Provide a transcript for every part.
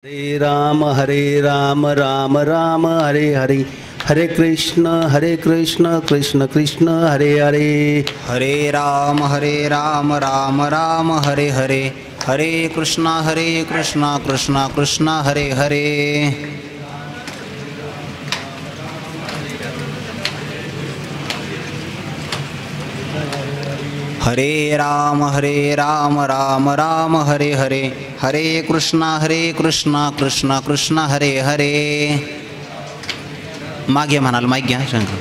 हरे राम राम राम हरे हरे, हरे कृष्ण कृष्ण कृष्ण हरे हरे। हरे राम राम राम हरे हरे, हरे कृष्ण कृष्ण कृष्ण हरे हरे। हरे राम राम राम हरे हरे, हरे कृष्ण कृष्ण कृष्ण हरे हरे। मागे म्हणाल मागे घ्या शंकर।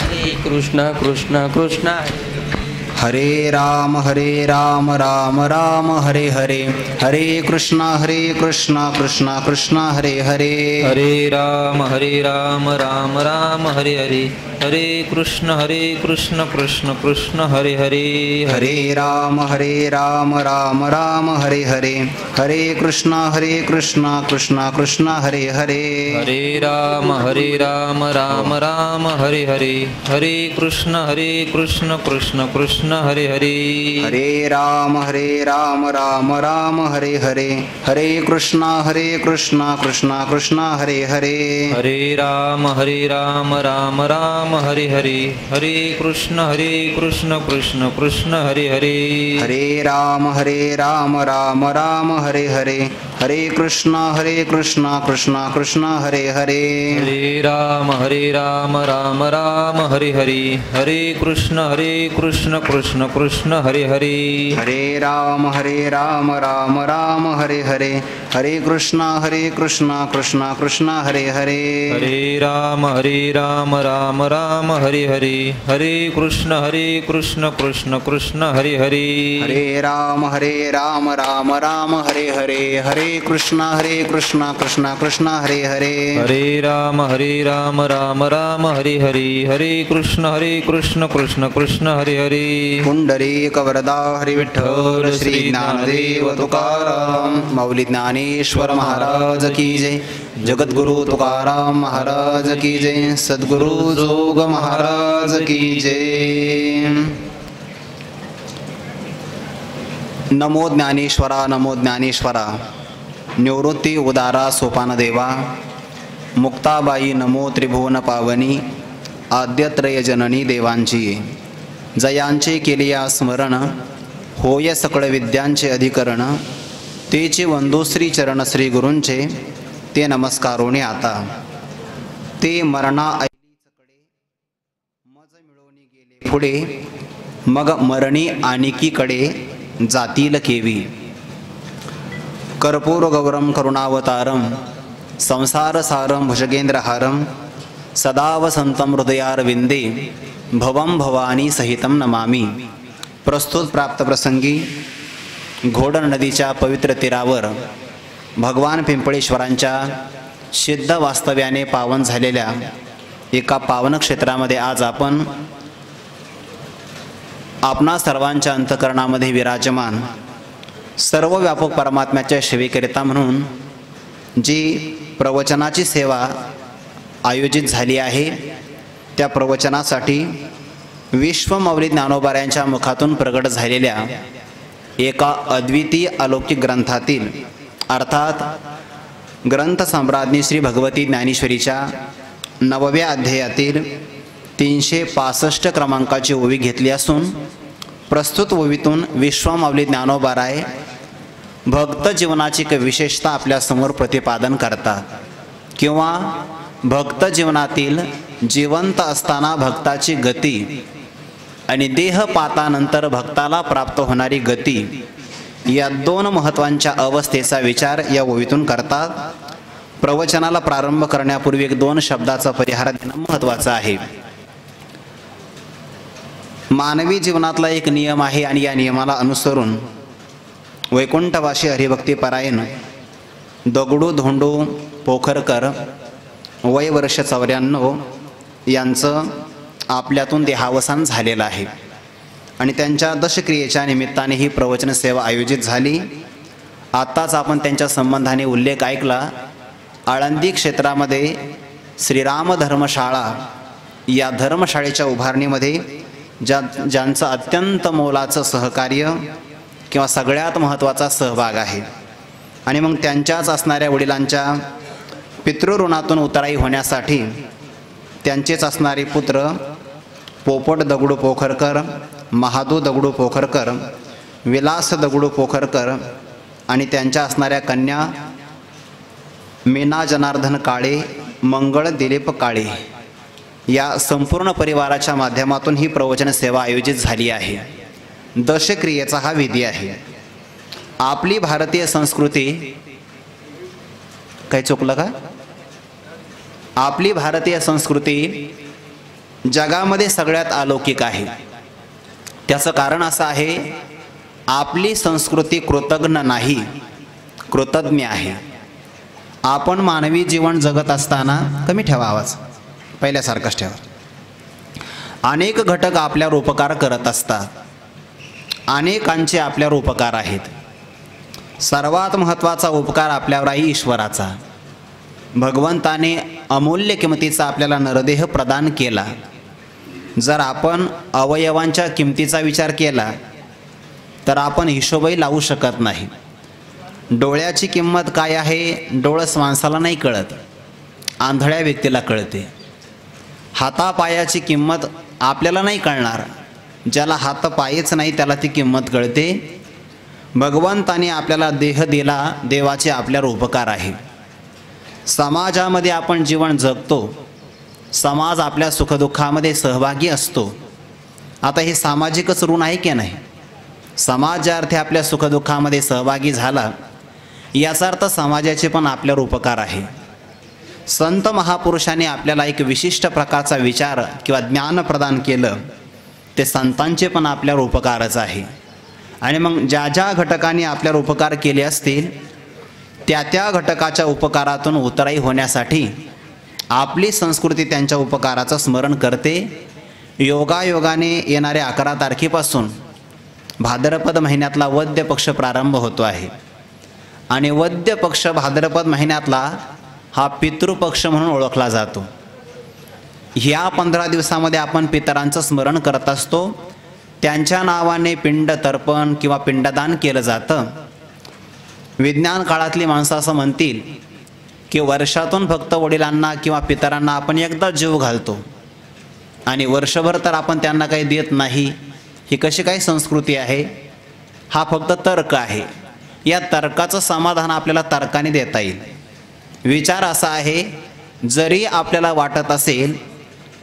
हरे कृष्ण कृष्ण कृष्ण हरे राम राम राम हरे हरे, हरे कृष्ण कृष्ण कृष्ण हरे हरे। हरे राम राम राम हरे हरे, हरे कृष्ण कृष्ण कृष्ण हरे हरे। हरे राम राम राम हरे हरे, हरे कृष्ण कृष्ण कृष्ण हरे हरे। हरे राम राम राम हरे हरे, हरे कृष्ण कृष्ण कृष्ण हरे हरे। हरे राम राम राम हरे हरे, हरे कृष्ण कृष्ण कृष्ण हरे हरे। हरे राम राम राम हरे हरे, हरे कृष्ण कृष्ण कृष्ण हरे हरे। हरे राम राम राम हरे हरे, हरे कृष्ण कृष्ण कृष्ण हरे हरे। हरे राम राम राम हरे हरे, हरे कृष्ण कृष्ण कृष्ण हरे हरे। हरे राम राम राम हरे हरे, हरे कृष्ण कृष्ण कृष्ण हरे हरे। हरे राम राम राम हरे हरे, हरे कृष्ण कृष्ण कृष्ण हरे हरे। हरे राम राम राम हरे हरे, हरे कृष्ण कृष्ण कृष्ण हरे हरे। हरे राम राम राम हरे हरे, हरे कृष्ण कृष्ण कृष्ण हरे हरे। पुंडरीक वरदा हरि विठ्ठल श्री ज्ञानदेव तुकाराम माऊली ज्ञानेश्वर महाराज की जय, जगद्गुरु तुकाराम महाराज की जय, सद्गुरु जोग महाराज की जय। नमो ज्ञानेश्वरा नमो ज्ञानेश्वरा, निवृत्ती उदारा सोपान देवा, मुक्ताबाई नमो त्रिभुवन पावनी, आद्यत्रय जननी देवांची, जयांचे केलिया स्मरण, होय सकळ विद्यांचे अधिकरण, तेचे वंदो श्री चरण श्री गुरूंचे, ते नमस्कारोने आता, ते मरणा मज मिळवणी गेले पुढे, मग मरणी आणिकीकडे जातील केवी। कर्पूर गौरम करुणावतारम, संसार सारम भुजगेंद्रहारम, सदा वसंतम हृदयारविंदे, भवम भवानी सहितम नमामि। प्रस्तुत प्राप्त प्रसंगी घोडण नदीच्या पवित्र तीरावर भगवान पिंपळेश्वरांच्या सिद्ध वास्तव्याने पावन झालेल्या एका पावन क्षेत्रामध्ये आज आपण आपणा सर्वांच्या अंतकरणामध्ये विराजमान सर्व व्यापक परमात्म्याच्या सेवेकरिता म्हणून जी प्रवचनाची सेवा आयोजित झाली आहे, त्या प्रवचनासाठी विश्वमाऊली ज्ञानोबाऱ्यांच्या मुखातून प्रगट झालेल्या एका अद्वितीय अलौकिक ग्रंथातील अर्थात ग्रंथ सम्राज्ञी श्री भगवती ज्ञानेश्वरीच्या 9व्या अध्यायातील 365 क्रमांकाची ओवी घेतली असून प्रस्तुत ओवीतून विश्वमाऊली ज्ञानोबाराय भक्त जीवनाची एक विशेषता आपल्यासमोर प्रतिपादन करतात, किंवा भक्त जीवनातील जिवंत असताना भक्ताची गती आणि देहपातानंतर भक्ताला प्राप्त होणारी गती, या दोन महत्त्वांच्या अवस्थेचा विचार या ओवीतून करतात। प्रवचनाला प्रारंभ करण्यापूर्वी एक 2 शब्दाचा परिहार देणं महत्त्वाचं आहे। मानवी जीवनातला एक नियम आहे आणि या नियमाला अनुसरून वैकुंठवासी हरिभक्ती परायण दगडू धोंडू पोखरकर वय वर्ष 94 यांचं आपल्यातून देहावसान झालेलं आहे आणि त्यांच्या दशक्रियेच्या निमित्ताने ही प्रवचन सेवा आयोजित झाली। आत्ताच आपण त्यांच्या संबंधाने उल्लेख ऐकला। आळंदी क्षेत्रामध्ये श्रीराम धर्मशाळा या धर्मशाळेच्या उभारणीमध्ये ज्यांचं अत्यंत मोलाचं सहकार्य किंवा सगळ्यात महत्त्वाचा सहभाग आहे आणि मग त्यांच्याच असणाऱ्या वडिलांच्या पितृऋणातून उतराई होण्यासाठी त्यांचेच असणारे पुत्र पोपट दगडू पोखरकर, महादू दगडू पोखरकर, विलास दगडू पोखरकर आणि त्यांच्या असणाऱ्या कन्या मीना जनार्दन काळे, मंगळ दिलीप काळे या संपूर्ण परिवाराच्या माध्यमातून ही प्रवचन सेवा आयोजित झाली आहे. दशक्रियेचा हा विधी आहे. आपली भारतीय संस्कृती, काही चुकलं का? आपली भारतीय संस्कृती जगामध्ये सगळ्यात अलौकिक आहे. त्याचं कारण असं आहे, आपली संस्कृती कृतज्ञ नाही, कृतज्ञ आहे. आपण मानवी जीवन जगत असताना, कमी ठेवा आवाज, पहिल्यासारखाच ठेवा, अनेक घटक आपल्यावर उपकार करत असतात. अनेकांचे आपल्यावर उपकार आहेत. सर्वात महत्त्वाचा उपकार आपल्यावर आहे ईश्वराचा. भगवंताने अमूल्य किमतीचा आपल्याला नरदेह प्रदान केला. जर आपण अवयवांच्या किमतीचा विचार केला तर आपण हिशोबही लावू शकत नाही. डोळ्याची किंमत काय आहे, डोळस माणसाला नाही कळत, आंधळ्या व्यक्तीला कळते. हातापायाची किंमत आपल्याला नाही कळणार, ज्याला हात पायच नाही त्याला ती किंमत कळते. भगवंताने आपल्याला देह दिला, देवाचे आपल्यावर उपकार आहे. समाजामध्ये आपण जीवन जगतो, समाज आपल्या सुखदुःखामध्ये सहभागी असतो. आता हे सामाजिकच ऋण आहे की नाही? समाज ज्या अर्थी आपल्या सुखदुःखामध्ये सहभागी झाला, याचा अर्थ समाजाचे पण आपल्यावर उपकार आहे. संत महापुरुषांनी आपल्याला एक विशिष्ट प्रकारचा विचार किंवा ज्ञान प्रदान केलं, ते संतांचे पण आपल्यावर उपकारच आहे. आणि मग ज्या ज्या घटकांनी आपल्यावर उपकार केले असतील, त्या त्या घटकाच्या उपकारातून उतराई होण्यासाठी आपली संस्कृती त्यांच्या उपकाराचं स्मरण करते. योगायोगाने येणाऱ्या 11 तारखेपासून भाद्रपद महिन्यातला वद्य पक्ष प्रारंभ होतो आहे. आणि वद्य पक्ष भाद्रपद महिन्यातला हा पितृपक्ष म्हणून ओळखला जातो. ह्या 15 दिवसामध्ये आपण पितरांचं स्मरण करत असतो. त्यांच्या नावाने पिंड तर्पण किंवा पिंडदान केलं जातं. विज्ञान काळातली माणसं असं म्हणतील की वर्षातून फक्त वडिलांना किंवा पितरांना आपण एकदा जीव घालतो आणि वर्षभर तर आपण त्यांना काही देत नाही. ही कशी काय संस्कृती आहे? हा फक्त तर्क आहे. या तर्काचं समाधान आपल्याला तर्काने देता येईल. विचार असा आहे, जरी आपल्याला वाटत असेल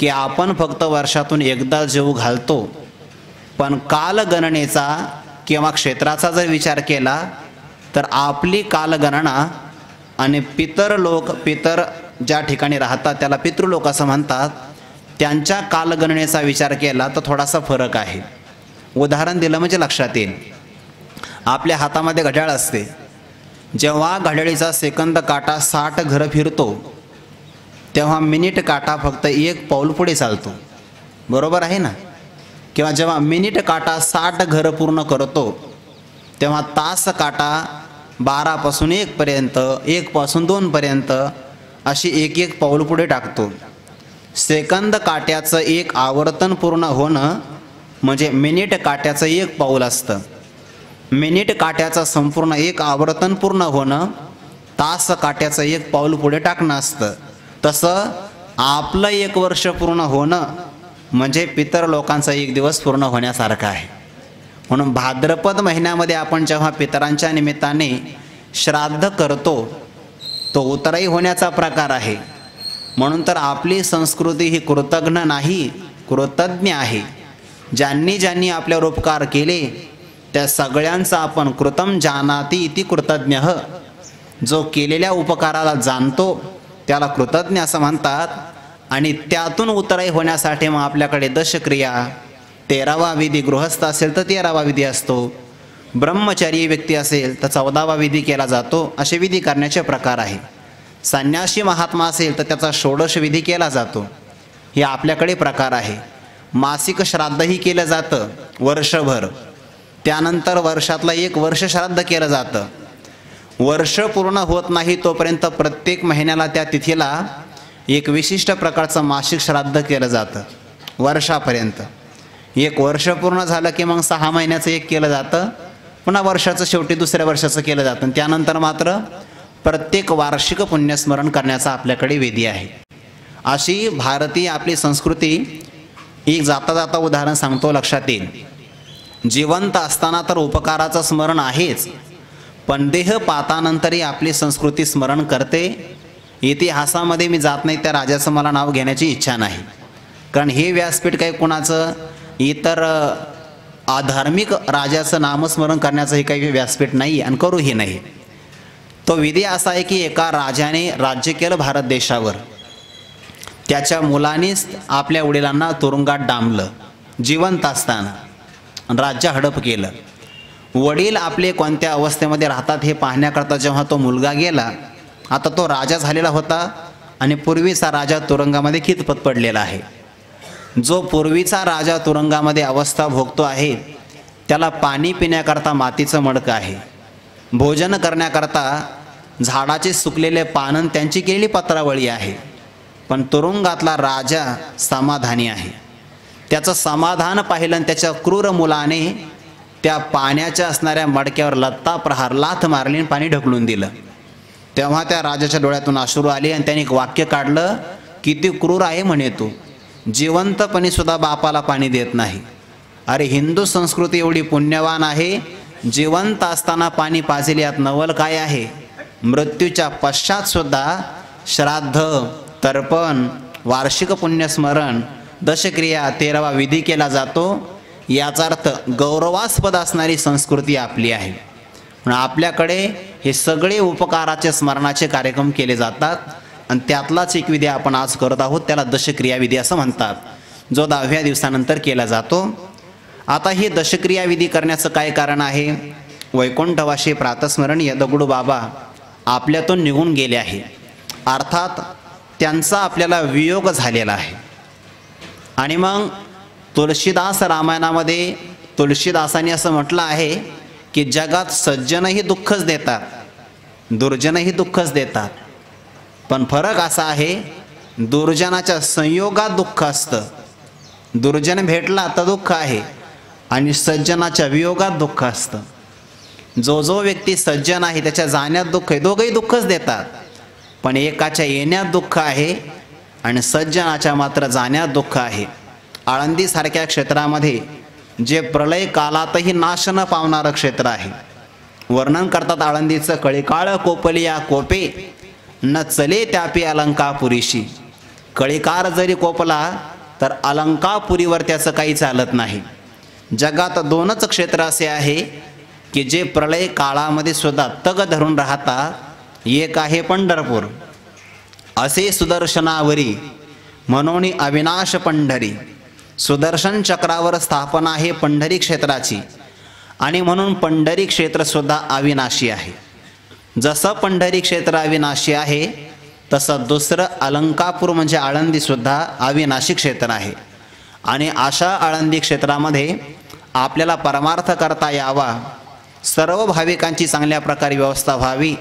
की आपण फक्त वर्षातून एकदा जीव घालतो, पण कालगणनेचा किंवा क्षेत्राचा जर विचार केला तर आपली कालगणना आणि पितर ज्या ठिकाणी राहतात त्याला पितृलोक असं म्हणतात, त्यांच्या कालगणनेचा विचार केला तर थोडासा फरक आहे. उदाहरण दिलं म्हणजे लक्षात येईल. आपल्या हातामध्ये घड्याळ असते. जेव्हा घड्याळीचा सेकंद काटा 60 घरं फिरतो, तेव्हा मिनिट काटा फक्त 1 पाऊल पुढे चालतो. बरोबर आहे ना? किंवा जेव्हा मिनिट काटा 60 घरं पूर्ण करतो, तेव्हा तास काटा 12 पासून 1 पर्यंत, 1 पासून 2 पर्यंत अशी 1-1 पाऊल पुढे टाकतो. सेकंद काट्याचं 1 आवर्तन पूर्ण होणं म्हणजे मिनिट काट्याचं 1 पाऊल असतं. मिनिट काट्याचं संपूर्ण 1 आवर्तन पूर्ण होणं तास काट्याचं 1 पाऊल पुढे टाकणं असतं. तसं आपलं 1 वर्ष पूर्ण होणं म्हणजे पितर लोकांचा 1 दिवस पूर्ण होण्यासारखं आहे. म्हणून भाद्रपद महिन्यामध्ये आपण जेव्हा पितरांच्या निमित्ताने श्राद्ध करतो, तो उतराई होण्याचा प्रकार आहे. म्हणून तर आपली संस्कृती ही कृतज्ञ नाही, कृतज्ञ आहे. ज्यांनी ज्यांनी आपल्यावर उपकार केले त्या सगळ्यांचा आपण कृतम जानाति इति कृतज्ञः, जो केलेल्या उपकाराला जाणतो त्याला कृतज्ञ असं म्हणतात. आणि त्यातून उतराई होण्यासाठी मग आपल्याकडे दशक्रिया, 13वा विधी, गृहस्थ असेल तर 13वा विधी असतो, ब्रह्मचारी व्यक्ती असेल तर 14वा विधी केला जातो. असे विधी करण्याचे प्रकार आहे. संन्यासी महात्मा असेल तर त्याचा षोडश विधी केला जातो. हे आपल्याकडे प्रकार आहे. मासिक श्राद्धही केलं जातं वर्षभर. त्यानंतर वर्षातलं 1 वर्ष श्राद्ध केलं जातं. वर्ष पूर्ण होत नाही तोपर्यंत प्रत्येक महिन्याला त्या तिथीला एक विशिष्ट प्रकारचं मासिक श्राद्ध केलं जातं वर्षापर्यंत. 1 वर्ष पूर्ण झालं की मग 6 महिन्याचं 1 केलं जातं. पुन्हा वर्षाचं शेवटी दुसऱ्या वर्षाचं केलं जातं आणि त्यानंतर मात्र प्रत्येक वार्षिक पुण्यस्मरण करण्याचा आपल्याकडे विधी आहे. अशी भारतीय आपली संस्कृती. एक जाता जाता उदाहरण सांगतो, लक्षात येईल. जिवंत असताना तर उपकाराचं स्मरण आहेच, पण देह पातानंतरही आपली संस्कृती स्मरण करते. इतिहासामध्ये मी जात नाही, त्या राजाचं मला नाव घेण्याची इच्छा नाही, कारण हे व्यासपीठ काही कोणाचं इतर आधार्मिक राजाचं नामस्मरण करण्याचं हे काही व्यासपीठ नाही आणि करूही नाही. तो विधी असा आहे की एका राजाने राज्य केलं भारत देशावर. त्याच्या मुलानेच आपल्या वडिलांना तुरुंगात डांबलं जिवंत असताना, राज्य हडप केलं. वडील आपले कोणत्या अवस्थेमध्ये राहतात हे पाहण्याकरता जेव्हा तो मुलगा गेला, आता तो राजा झालेला होता आणि पूर्वीचा राजा तुरुंगामध्ये खितपत पडलेला आहे. जो पूर्वीचा राजा तुरुंगामध्ये अवस्था भोगतो आहे त्याला पाणी पिण्याकरता मातीचं मडकं आहे, भोजन करण्याकरता झाडाचे सुकलेले पानं त्यांची केलेली पत्रावळी आहे. पण तुरुंगातला राजा समाधानी आहे. त्याचं समाधान पाहिलं आणि त्याच्या क्रूर मुलाने त्या पाण्याच्या असणाऱ्या मडक्यावर लत्ता प्रहार लाथ मारली आणि पाणी ढकलून दिलं. तेव्हा त्या राजाच्या डोळ्यातून अश्रू आले आणि त्याने एक वाक्य काढलं, किती क्रूर आहे म्हणे तू, जिवंतपणी सुद्धा बापाला पाणी देत नाही. अरे हिंदू संस्कृती एवढी पुण्यवान आहे, जिवंत असताना पाणी पाजेल यात नवल काय आहे. मृत्यूच्या पश्चात सुद्धा श्राद्ध, तर्पण, वार्षिक पुण्यस्मरण, दशक्रिया, 13वा विधी केला जातो. याचा अर्थ गौरवास्पद असणारी संस्कृती आपली आहे. म्हणून आपल्याकडे हे सगळे उपकाराचे स्मरणाचे कार्यक्रम केले जातात आणि त्यातलाच एक विधी आपण आज करत आहोत, त्याला दशक्रिया विधी असं म्हणतात, जो 10व्या दिवसानंतर केला जातो. आता हे दशक्रिया विधी करण्याचं काय कारण आहे. वैकुंठवासी प्रातस्मरणीय दगडू बाबा आपल्यातून निघून गेले आहे, अर्थात त्यांचा आपल्याला वियोग झालेला आहे. आणि मग तुळशीदास रामायणामध्ये तुळशीदासांनी असं म्हटलं आहे की जगात सज्जनही दुःखच देतात, दुर्जनही दुःखच देतात, पण फरक असा आहे दुर्जनाच्या संयोगात दुःख असतं. दुर्जन भेटला तर दुःख आहे आणि सज्जनाच्या वियोगात दुःख असतं. जो व्यक्ती सज्जन आहे त्याच्या जाण्यात दुःख आहे, दोघंही दुःखच देतात, पण एकाच्या येण्यात दुःख आहे आणि सज्जनाच्या मात्र जाण्यात दुःख आहे. आळंदीसारख्या क्षेत्रामध्ये जे प्रलय कालातही नाश न पावणारं क्षेत्र आहे. वर्णन करतात आळंदीचं, कळीकाळ कोपलिया कोपे न चले त्यापी अलंकापुरीशी. कळीकार जरी कोपला तर अलंकापुरीवर त्याचं काही चालत नाही. जगात 2च क्षेत्र असे आहे की जे प्रलय काळामध्ये सुद्धा तग धरून राहतात. एक आहे पंढरपूर, असे सुदर्शनावरी म्हणून अविनाश पंढरी. सुदर्शन चक्रावर स्थापना आहे पंढरी क्षेत्राची आणि म्हणून पंढरी क्षेत्रसुद्धा अविनाशी आहे. जसं पंढरी क्षेत्र अविनाशी आहे तसं दुसरं अलंकापूर म्हणजे आळंदीसुद्धा अविनाशी क्षेत्र आहे. आणि अशा आळंदी क्षेत्रामध्ये आपल्याला परमार्थ करता यावा, सर्व भाविकांची चांगल्या प्रकारे व्यवस्था व्हावी,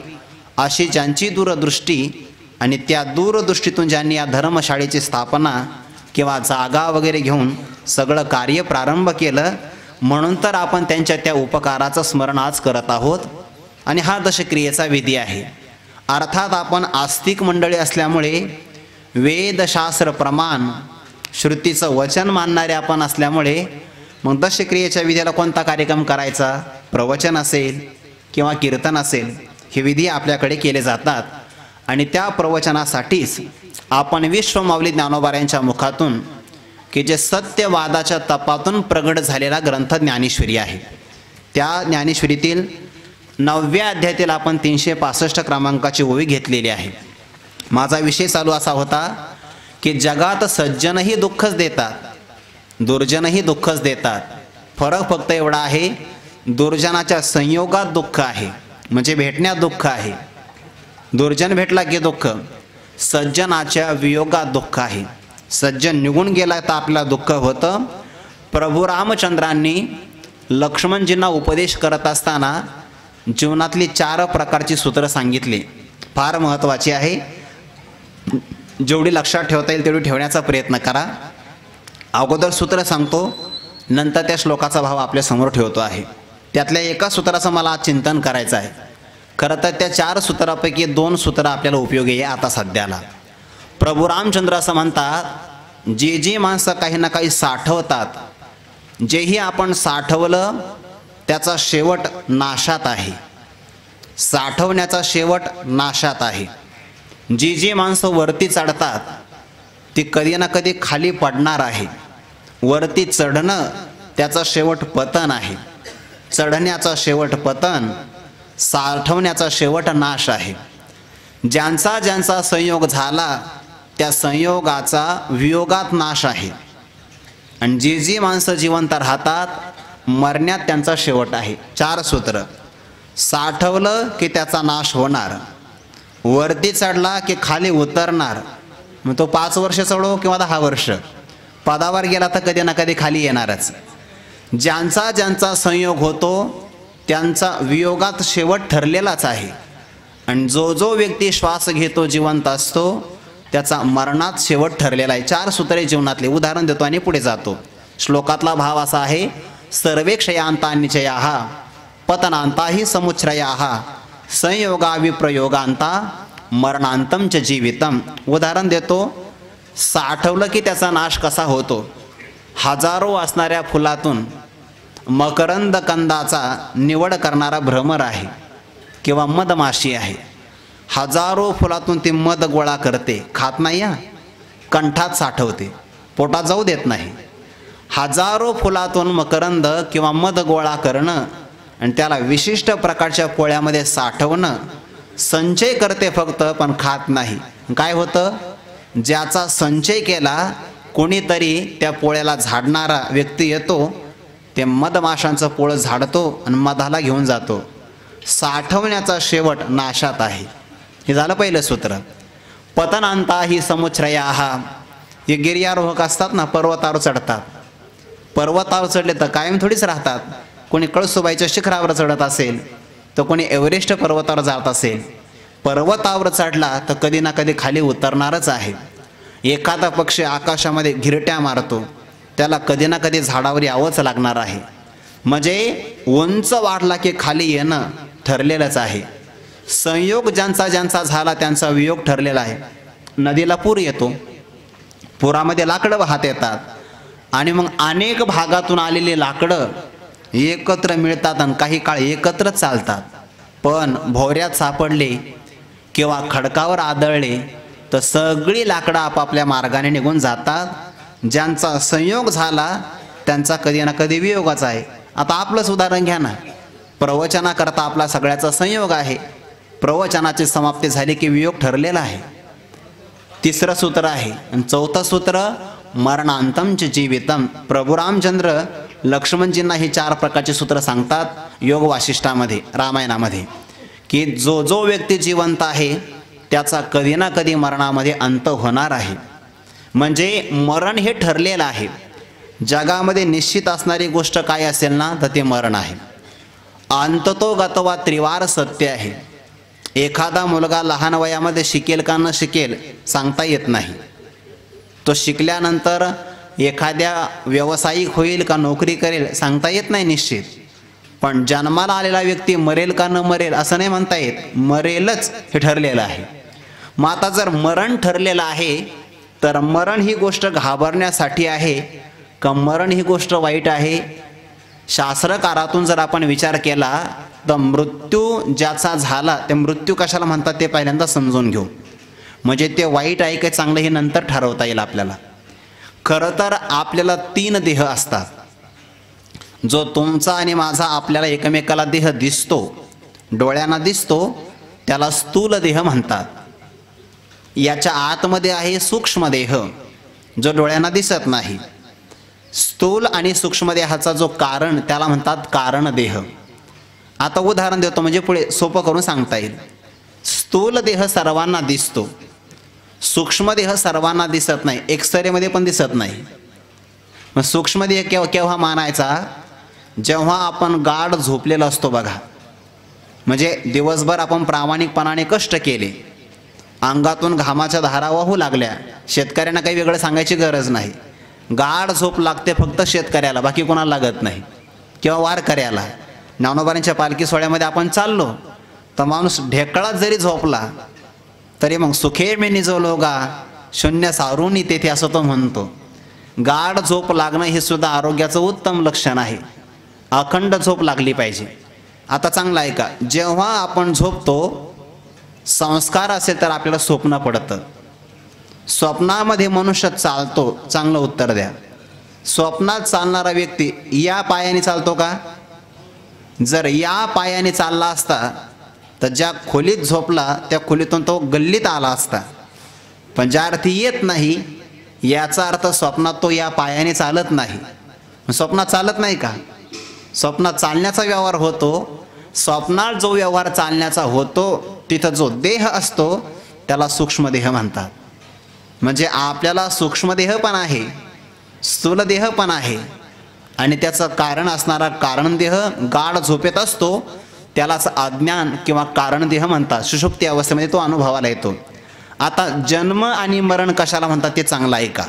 अशी ज्यांची दूरदृष्टी आणि त्या दूरदृष्टीतून ज्यांनी या धर्मशाळेची स्थापना किंवा जागा वगैरे घेऊन सगळं कार्य प्रारंभ केलं, म्हणून तर आपण त्यांच्या त्या उपकाराचं स्मरण आज करत आहोत. आणि हा दशक्रियेचा विधी आहे. अर्थात आपण आस्तिक मंडळी असल्यामुळे वेदशास्त्र प्रमाण श्रुतीचं वचन मानणारे आपण असल्यामुळे मग दशक्रियेच्या विधीला कोणता कार्यक्रम करायचा, प्रवचन असेल किंवा कीर्तन असेल, हे विधी आपल्याकडे केले जातात. आणि त्या प्रवचनासाठीच आपण विश्वमाऊली ज्ञानोबा यांच्या मुखातून की जे सत्यवादाच्या तपातून प्रगट झालेला ग्रंथ ज्ञानेश्वरी आहे, त्या ज्ञानेश्वरीतील 9व्या अध्यायातील आपण 365 क्रमांकाची ओवी घेतलेली आहे. माझा विषय चालू असा होता की जगात सज्जनही दुःखच देतात, दुर्जनही दुःखच देतात. फरक फक्त एवढा आहे, दुर्जनाच्या संयोगात दुःख आहे म्हणजे भेटण्यात दुःख आहे, दुर्जन भेटला की दुःख, सज्जनाच्या वियोगात दुःख आहे. सज्जन निघून गेला तर आपला दुःख होतं. प्रभू रामचंद्रांनी लक्ष्मणजींना उपदेश करत असताना जीवनातली 4 प्रकारची सूत्र सांगितली, फार महत्त्वाची आहे. जेवढी लक्षात ठेवता येईल तेवढी ठेवण्याचा प्रयत्न करा. अगोदर सूत्र सांगतो, नंतर त्या श्लोकाचा भाव आपल्या समोर ठेवतो आहे. त्यातल्या एका सूत्राचं मला आज चिंतन करायचं आहे. खरं तर त्या 4 सूत्रापैकी 2 सूत्र आपल्याला उपयोगी आहे आता सध्याला. प्रभू रामचंद्र असं म्हणतात, जी माणसं काही ना काही साठवतात, जेही आपण साठवलं त्याचा शेवट नाशात आहे. साठवण्याचा शेवट नाशात आहे. जी माणसं वरती चढतात ती कधी ना कधी खाली पडणार आहे. वरती चढणं त्याचा शेवट पतन आहे. चढण्याचा शेवट पतन, साठवण्याचा शेवट नाश आहे. ज्यांचा संयोग झाला त्या संयोगाचा वियोगात नाश आहे. आणि जी माणसं जिवंत राहतात मरण्यात त्यांचा शेवट आहे. 4 सूत्र. साठवलं की त्याचा नाश होणार, वरती चढला की खाली उतरणार. मग तो 5 वर्ष चढो किंवा 10 वर्ष, पदावर गेला तर कधी ना कधी खाली येणारच. ज्यांचा संयोग होतो त्यांचा वियोगात शेवट ठरलेलाच आहे. आणि जो व्यक्ती श्वास घेतो जिवंत असतो त्याचा मरणात शेवट ठरलेला आहे. 4 सूत्रे जीवनातले उदाहरण देतो आणि पुढे जातो. श्लोकातला भाव असा आहे, सर्वे क्षयांता निचयाः पतनांताही समुच्छ्रयाः संयोगा विप्रयोगांता मरणांतम च जीवितम. उदाहरण देतो, साठवलं की त्याचा नाश कसा होतो. हजारो असणाऱ्या फुलातून मकरंद कंदाचा निवड करणारा भ्रमर आहे किंवा मधमाशी आहे. हजारो फुलातून ती मध गोळा करते, खात नाही, कंठात साठवते, पोटात जाऊ देत नाही. हजारो फुलातून मकरंद किंवा मध गोळा करणं आणि त्याला विशिष्ट प्रकारच्या पोळ्यामध्ये साठवणं, संचय करते फक्त पण खात नाही. काय होतं, ज्याचा संचय केला कोणीतरी त्या पोळ्याला झाडणारा व्यक्ती येतो, ते मधमाशांचं पोळं झाडतो आणि मधाला घेऊन जातो. साठवण्याचा शेवट नाशात आहे. हे झालं पहिलं सूत्र. पतनांता ही समुच्छ्रयाः. हे गिर्यारोहक असतात ना, पर्वतावर चढतात. पर्वतावर चढले तर कायम थोडीच राहतात. कोणी कळसुबाईच्या शिखरावर चढत असेल तर कोणी एव्हरेस्ट पर्वतावर जात असेल. पर्वतावर चढला तर कधी ना कधी खाली उतरणारच आहे. एखादा पक्षी आकाशामध्ये घिरट्या मारतो, त्याला कधी ना कधी झाडावर यावंच लागणार आहे. म्हणजे उंच वाढला की खाली येणं ठरलेलंच आहे. संयोग ज्यांचा झाला त्यांचा वियोग ठरलेला आहे. नदीला पूर येतो, पुरामध्ये लाकडं वाहत येतात आणि मग अनेक भागातून आलेली लाकडं एकत्र मिळतात आणि काही काळ एकत्र चालतात. पण भोवऱ्यात सापडले किंवा खडकावर आदळले तर सगळी लाकडं आपापल्या मार्गाने निघून जातात. ज्यांचा संयोग झाला त्यांचा कधी ना कधी वियोगाचा आहे. आता आपलंच उदाहरण घ्या ना, प्रवचनाकरता आपला सगळ्याचा संयोग आहे. प्रवचनाची समाप्ती झाली की वियोग ठरलेला आहे. 3रं सूत्र आहे. आणि 4थं सूत्र मरणांतम च जीवितम. प्रभू रामचंद्र लक्ष्मणजींना ही 4 प्रकारचे सूत्र सांगतात योग वासिष्ठामध्ये, रामायणामध्ये, की जो व्यक्ती जिवंत आहे त्याचा कधी ना कधी मरणामध्ये अंत होणार आहे. म्हणजे मरण हे ठरलेलं आहे. जगामध्ये निश्चित असणारी गोष्ट काय असेल ना तर ते मरण आहे. अंततो गतवा त्रिवार सत्य आहे. एखादा मुलगा लहान वयामध्ये शिकेल का न शिकेल सांगता येत नाही. तो शिकल्यानंतर एखाद्या व्यावसायिक होईल का नोकरी करेल सांगता येत नाही निश्चित. पण जन्माला आलेला व्यक्ती मरेल का न मरेल असं नाही म्हणता येत, मरेलच हे ठरलेलं आहे. मग आता जर मरण ठरलेलं आहे तर मरण ही गोष्ट घाबरण्यासाठी आहे का मरण ही गोष्ट वाईट आहे. शास्त्रकारातून जर आपण विचार केला तर मृत्यू ज्याचा झाला ते मृत्यू कशाला म्हणतात ते पहिल्यांदा समजून घेऊ. म्हणजे ते वाईट आहे की चांगलं हे नंतर ठरवता येईल आपल्याला. खरं तर आपल्याला 3 देह असतात. जो तुमचा आणि माझा आपल्याला एकमेकाला देह दिसतो, डोळ्यांना दिसतो, त्याला स्थूल देह म्हणतात. याच्या आतमध्ये आहे सूक्ष्म देह जो डोळ्यांना दिसत नाही. स्थूल आणि सूक्ष्म देहाचा जो कारण त्याला म्हणतात कारण देह. आता उदाहरण देतो म्हणजे पुढे सोपं करून सांगता येईल. स्थूल देह सर्वांना दिसतो, सूक्ष्म देह सर्वांना दिसत नाही, एक्सरेमध्ये पण दिसत नाही. मग सूक्ष्म देह केव्हा मानायचा, जेव्हा आपण गाढ झोपलेलो असतो बघा. म्हणजे दिवसभर आपण प्रामाणिकपणाने कष्ट केले, अंगातून घामाच्या धारा वाहू लागल्या. शेतकऱ्यांना काही वेगळं सांगायची गरज नाही. गाढ झोप लागते फक्त शेतकऱ्याला, बाकी कोणाला लागत नाही, किंवा वारकऱ्याला. ज्ञानोबांच्या पालखी सोहळ्यामध्ये आपण चाललो तर माणूस ढेकळात जरी झोपला तरी मग सुखे मी निजवलोगा शून्य सारूनी तेथे असं तो म्हणतो. गाढ झोप लागणं हे सुद्धा आरोग्याचं उत्तम लक्षण आहे. अखंड झोप लागली पाहिजे. आता चांगलं आहे का, जेव्हा आपण झोपतो संस्कार असेल तर आपल्याला स्वप्न पडतं. स्वप्नामध्ये मनुष्य चालतो, चांगलं उत्तर द्या. स्वप्नात चालणारा व्यक्ती या पायाने चालतो का? जर या पायाने चालला असता तर ज्या खोलीत झोपला त्या खोलीतून तो गल्लीत आला असता. पण ज्या अर्थी येत नाही याचा अर्थ स्वप्नात तो या पायाने चालत नाही. स्वप्नात चालत नाही का? स्वप्नात चालण्याचा व्यवहार होतो. स्वप्नात जो व्यवहार चालण्याचा होतो तिथं जो देह असतो त्याला सूक्ष्मदेह म्हणतात. म्हणजे आपल्याला सूक्ष्मदेह पण आहे, स्थूलदेह पण आहे आणि त्याचं कारण असणारा कारणदेह गाढ झोपेत असतो. त्यालाच अज्ञान किंवा कारणदेह म्हणतात. सुषुप्ती अवस्थेमध्ये तो अनुभवाला येतो. आता जन्म आणि मरण कशाला म्हणतात ते चांगलं आहे का?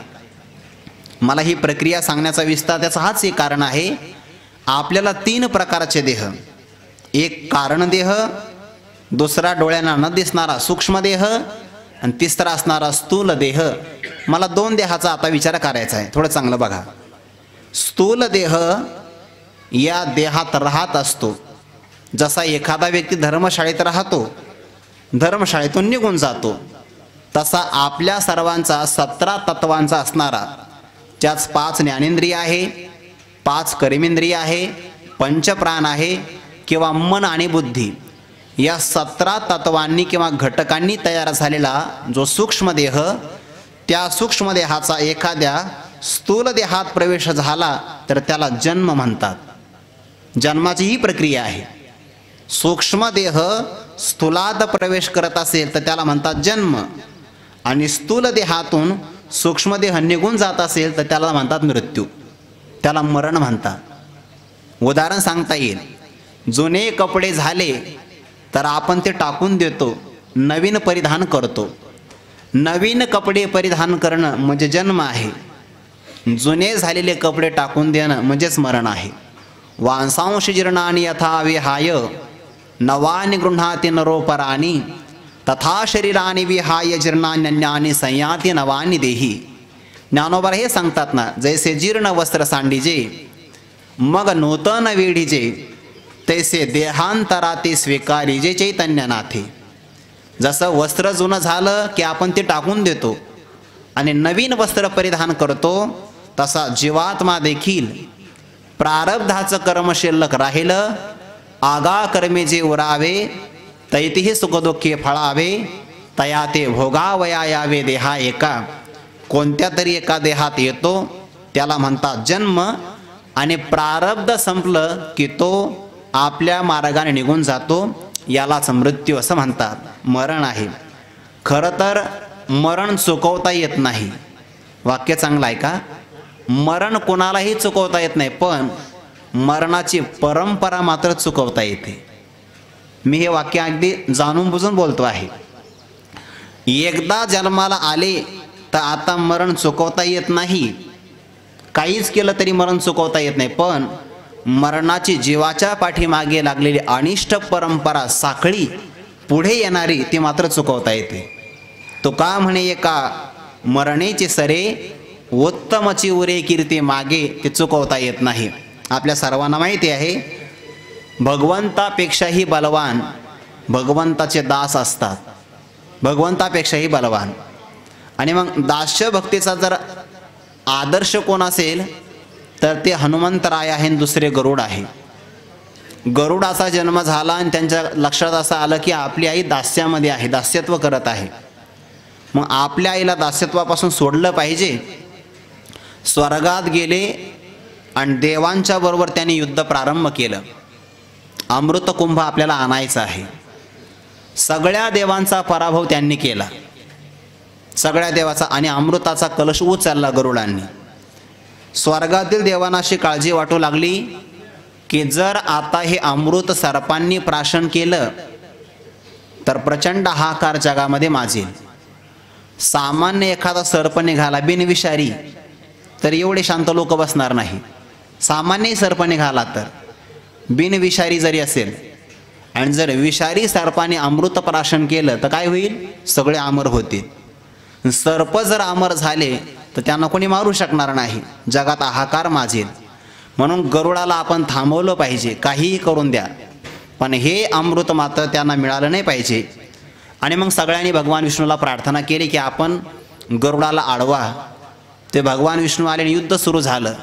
मला ही प्रक्रिया सांगण्याचा विस्तार त्याचा हाच एक कारण आहे. आपल्याला 3 प्रकारचे देह, एक कारणदेह, दुसरा डोळ्यांना न दिसणारा सूक्ष्मदेह आणि तिसरा असणारा स्थूल देह. मला 2 देहाचा आता विचार करायचा आहे. थोडं चांगलं बघा. स्थूल देह या देहात राहत असतो. जसा एखादा व्यक्ती धर्मशाळेत राहतो, धर्मशाळेतून निघून जातो, तसा आपल्या सर्वांचा 17 तत्वांचा असणारा, त्याच 5 ज्ञानेंद्रिय आहे, 5 कर्मेंद्रिय आहे, पंचप्राण आहे किंवा मन आणि बुद्धी, या 17 तत्वांनी किंवा घटकांनी तयार झालेला जो सूक्ष्मदेह, त्या सूक्ष्मदेहाचा एखाद्या स्थूल देहात प्रवेश झाला तर त्याला जन्म म्हणतात. जन्माची ही प्रक्रिया आहे. सूक्ष्मदेह स्थूलात प्रवेश करत असेल तर त्याला म्हणतात जन्म आणि स्थूल देहातून सूक्ष्मदेह निघून जात असेल तर त्याला म्हणतात मृत्यू, त्याला मरण म्हणतात. उदाहरण सांगता येईल. जुने कपडे झाले तर आपण ते टाकून देतो, नवीन परिधान करतो. नवीन कपडे परिधान करणं म्हणजे जन्म आहे. जुने झालेले कपडे टाकून देणं म्हणजेच मरण आहे. वांसांश जीर्णानि यथा विहाय नवानि गृह्णाति नरोपराणि तथा शरीरानि विहाय जीर्णान्यन्यानि संयाति नवानि देही. ज्ञानोबा हे सांगतात ना, जैसे जीर्ण वस्त्र सांडीजे मग नूतन वेढीजे तैसे देहांतराते स्वीकारीजे चैतन्यनाथे. जसं वस्त्र जुनं झालं की आपण ते टाकून देतो आणि नवीन वस्त्र परिधान करतो, तसा जीवात्मा देखील प्रारब्धाचं कर्म शिल्लक राहिलं, आगा कर्मे जे उरावे तैतिही सुखदुःखे फळावे, तया ते भोगावया यावे देहा एका. कोणत्या तरी एका देहात येतो त्याला म्हणतात जन्म आणि प्रारब्ध संपलं की तो आपल्या मार्गाने निघून जातो, यालाच मृत्यू असं म्हणतात. मरण आहे. खरं तर मरण चुकवता येत नाही. वाक्य चांगलं आहे का? मरण कोणालाही चुकवता येत नाही, पण मरणाची परंपरा मात्र चुकवता येते. मी हे वाक्य अगदी जाणून बुजून बोलतो आहे. एकदा जन्माला आले तर आता मरण चुकवता येत नाही. काहीच केलं तरी मरण चुकवता येत नाही, पण मरणाची जीवाच्या पाठीमागे लागलेली अनिष्ट परंपरा साखळी पुढे येणारी ती मात्र चुकवता येते. तुका म्हणे एका मरणेचे सरे उत्तमची उरे कीर्ती मागे, ते चुकवता येत नाही. आपल्या सर्वांना माहिती आहे भगवंतापेक्षाही बलवान भगवंताचे दास असतात. भगवंतापेक्षाही बलवान. आणि मग दास्य भक्तीचा जर आदर्श कोण असेल तर ते हनुमंतराय आहे, दुसरे गरुड आहे. गरुडाचा जन्म झाला आणि त्यांच्या लक्षात असं आलं की आपली आई दास्यामध्ये आहे, दास्यत्व करत आहे. मग आपल्या आईला दास्यत्वापासून सोडलं पाहिजे. स्वर्गात गेले आणि देवांच्या बरोबर त्यांनी युद्ध प्रारंभ केलं. अमृत कुंभ आपल्याला आणायचा आहे. सगळ्या देवांचा पराभव त्यांनी केला, सगळ्या देवाचा, आणि अमृताचा कलश उचलला गरुडांनी. स्वर्गातील देवांना अशी काळजी वाटू लागली की जर आता हे अमृत सर्पांनी प्राशन केलं तर प्रचंड हाहाकार जगामध्ये माजेल. सामान्य एखादा सर्प निघाला बिनविषारी तर एवढे शांत लोक बसणार नाही. सामान्य सर्प निघाला तर बिनविषारी जरी असेल आणि जर विषारी सर्पाने अमृत प्राशन केलं तर काय होईल? सगळे अमर होतील. सर्प जर अमर झाले तर त्यांना कोणी मारू शकणार नाही, जगात हाहाकार माजेल. म्हणून गरुडाला आपण थांबवलं पाहिजे, काहीही करून द्या, पण हे अमृत मात्र त्यांना मिळालं नाही पाहिजे. आणि मग सगळ्यांनी भगवान विष्णूला प्रार्थना केली की आपण गरुडाला अडवा. ते भगवान विष्णू आले आणि युद्ध सुरू झालं.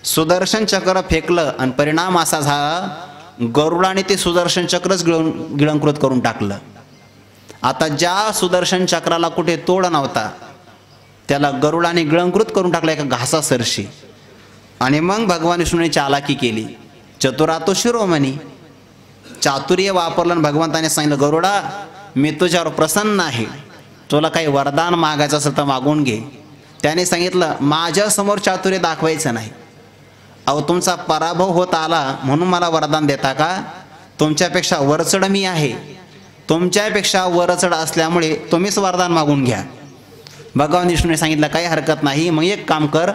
सुदर्शन चक्र फेकलं आणि परिणाम असा झाला गरुडाने ते सुदर्शन चक्रच गिळंकृत करून टाकलं. आता ज्या सुदर्शन चक्राला कुठे तोड नव्हता त्याला गरुडाने गिळंकृत करून टाकलं एका घासासरशी. आणि मग भगवान विष्णूने चालाकी केली. चतुरातो शिरोमणी, चातुर्य वापरलं आणि भगवंताने सांगितलं गरुडा मी तुझ्यावर प्रसन्न आहे, तुला काही वरदान मागायचं असेल तर मागून घे. त्याने सांगितलं माझ्यासमोर चातुर्य दाखवायचं नाही. अहो तुमचा पराभव होत आला म्हणून मला वरदान देता का? तुमच्यापेक्षा वरचढ मी आहे, तुमच्यापेक्षा वरचढ असल्यामुळे तुम्हीच वरदान मागून घ्या. भगवान विष्णूने सांगितलं काही हरकत नाही, मग एक काम कर,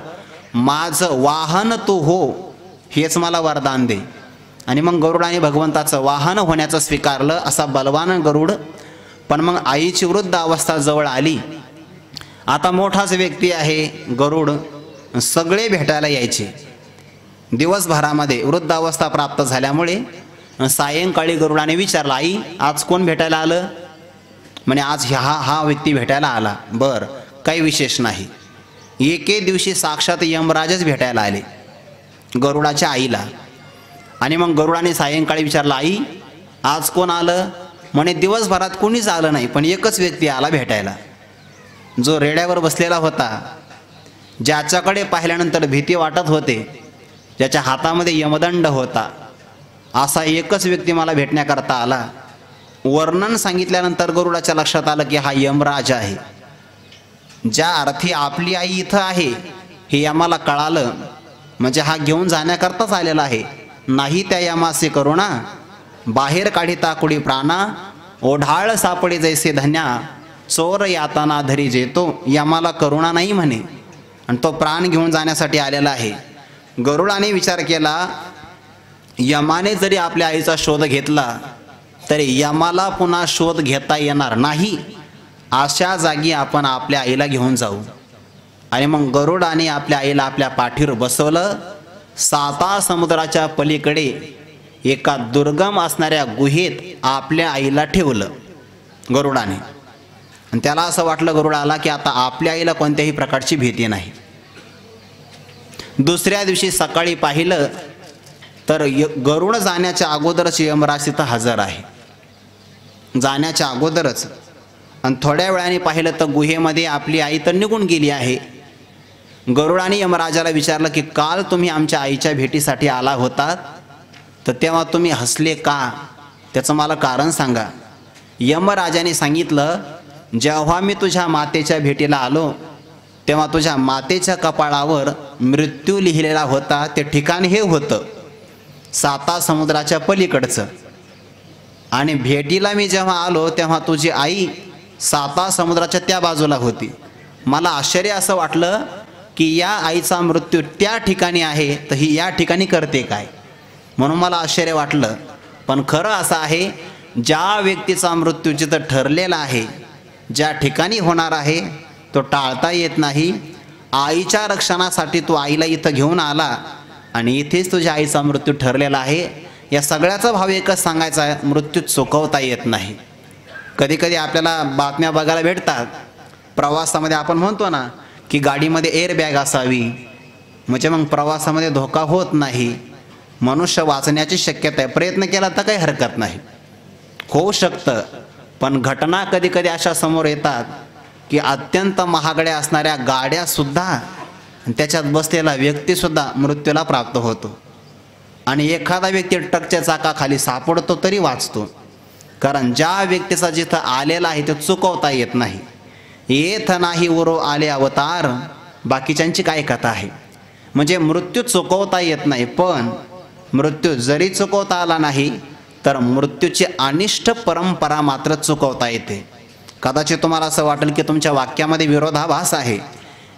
माझं वाहन तू हो, हेच मला वरदान दे. आणि मग गरुडाने भगवंताचं वाहन होण्याचं स्वीकारलं. असा बलवान गरुड. पण मग आईची वृद्ध अवस्था जवळ आली. आता मोठाच व्यक्ती आहे गरुड, सगळे भेटायला यायचे. दिवसभरामध्ये वृद्ध अवस्था प्राप्त झाल्यामुळे सायंकाळी गरुडाने विचारलं आई आज कोण भेटायला आलं? म्हणे आज हा व्यक्ती भेटायला आला. बरं, काही विशेष नाही. एके दिवशी साक्षात यमराजच भेटायला आले गरुडाच्या आईला. आणि मग गरुडाने सायंकाळी विचारलं आई आज कोण आलं? म्हणे दिवसभरात कोणीच आलं नाही, पण एकच व्यक्ती आला भेटायला, जो रेड्यावर बसलेला होता, ज्याच्याकडे पाहिल्यानंतर भीती वाटत होते, ज्याच्या हातामध्ये यमदंड होता, असा एकच व्यक्ती मला भेटण्याकरता आला. वर्णन सांगितल्यानंतर गरुडाच्या लक्षात आलं की हा यमराज आहे. ज्या अर्थी आपली आई इथं आहे हे यमाला कळालं, म्हणजे हा घेऊन जाण्याकरताच आलेला आहे. नाही त्या यमासे करुणा, बाहेर काढिता कुडी प्राणा, ओढाळ सापडे जैसे धन्या, चोर यातना धरी जेतो. यमाला करुणा नाही म्हणे आणि तो प्राण घेऊन जाण्यासाठी आलेला आहे. गरुडाने विचार केला यमाने जरी आपल्या आईचा शोध घेतला तरी यमाला पुन्हा शोध घेता येणार नाही, अशा जागी आपण आपल्या आईला घेऊन जाऊ. आणि मग गरुडाने आपल्या आईला आपल्या पाठीवर बसवलं. 7 समुद्राच्या पलीकडे एका दुर्गम असणाऱ्या गुहेत आपल्या आईला ठेवलं गरुडाने. आणि त्याला असं वाटलं गरुडाला की आता आपल्या आईला कोणत्याही प्रकारची भीती नाही. दुसऱ्या दिवशी सकाळी पाहिलं तर गरुड जाण्याच्या अगोदरच यमराज तिथं हजर आहे, जाण्याच्या अगोदरच. आणि थोड्या वेळाने पाहिलं तर गुहेमध्ये आपली आई तर निघून गेली आहे. गरुडाने यमराजाला विचारलं की काल तुम्ही आमच्या आईच्या भेटीसाठी आला होतात तर तेव्हा तुम्ही हसले का? त्याचं मला कारण सांगा. यमराजाने सांगितलं जेव्हा मी तुझ्या मातेच्या भेटीला आलो तेव्हा तुझ्या मातेच्या कपाळावर मृत्यू लिहिलेला होता. ते ठिकाण हे होतं 7 समुद्राच्या पलीकडचं. आणि भेटीला मी जेव्हा आलो तेव्हा तुझी आई 7 समुद्राच्या त्या बाजूला होती. मला आश्चर्य असं वाटलं की या आईचा मृत्यू त्या ठिकाणी आहे तर ही या ठिकाणी करते काय, म्हणून मला आश्चर्य वाटलं. पण खरं असं आहे ज्या व्यक्तीचा मृत्यू जिथं ठरलेला आहे, ज्या ठिकाणी होणार आहे, तो टाळता येत नाही. आईच्या रक्षणासाठी तू आईला इथं घेऊन आला आणि इथेच तुझ्या आईचा मृत्यू ठरलेला आहे. या सगळ्याचा भाव एकच सांगायचा आहे, मृत्यू चुकवता येत नाही. कधी कधी आपल्याला बातम्या बघायला भेटतात, प्रवासामध्ये आपण म्हणतो ना की गाडीमध्ये एअरबॅग असावी, म्हणजे मग प्रवासामध्ये धोका होत नाही, मनुष्य वाचण्याची शक्यता आहे. प्रयत्न केला तर काही हरकत नाही, होऊ शकतं. पण घटना कधी कधी अशा समोर येतात की अत्यंत महागड्या असणाऱ्या गाड्यासुद्धा त्याच्यात बसलेला व्यक्तीसुद्धा मृत्यूला प्राप्त होतो. आणि एखादा व्यक्ती ट्रकच्या चाकाखाली सापडतो तरी वाचतो. कारण ज्या व्यक्तीचा जिथं आलेला आहे ते चुकवता येत नाही. येथ नाही उरो आले अवतार, बाकीच्यांची काय कथा आहे. म्हणजे मृत्यू चुकवता येत नाही, पण मृत्यू जरी चुकवता आला नाही तर मृत्यूची अनिष्ट परंपरा मात्र चुकवता येते. कदाचित तुम्हाला असं वाटेल की तुमच्या वाक्यामध्ये विरोधाभास आहे.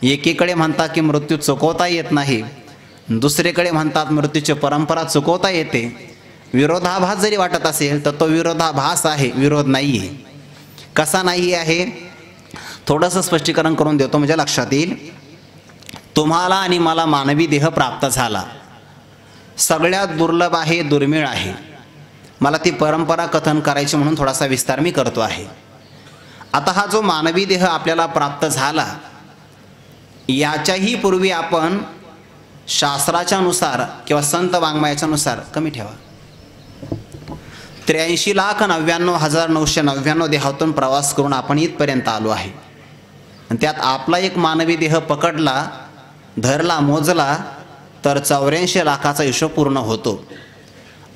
एकीकडे म्हणतात की मृत्यू चुकवता येत नाही, दुसरीकडे म्हणतात मृत्यूची परंपरा चुकवता येते. विरोधाभास जरी वाटत असेल तर तो विरोधाभास आहे, विरोध नाही आहे. कसा नाही आहे थोडंसं स्पष्टीकरण करून देतो म्हणजे लक्षात येईल. तुम्हाला आणि मला मानवी देह प्राप्त झाला, सगळ्यात दुर्लभ आहे, दुर्मिळ आहे. मला ती परंपरा कथन करायची म्हणून थोडासा विस्तार मी करतो आहे. आता हा जो मानवी देह आपल्याला प्राप्त झाला, याच्याही पूर्वी आपण शास्त्राच्या नुसार किंवा संत वाङ्मयाच्या नुसार कमी ठेवा 83,99,999 देहातून प्रवास करून आपण इथपर्यंत आलो आहे. आणि त्यात आपला एक मानवी देह पकडला, धरला, मोजला तर 84 लाखाचा हिशोब पूर्ण होतो.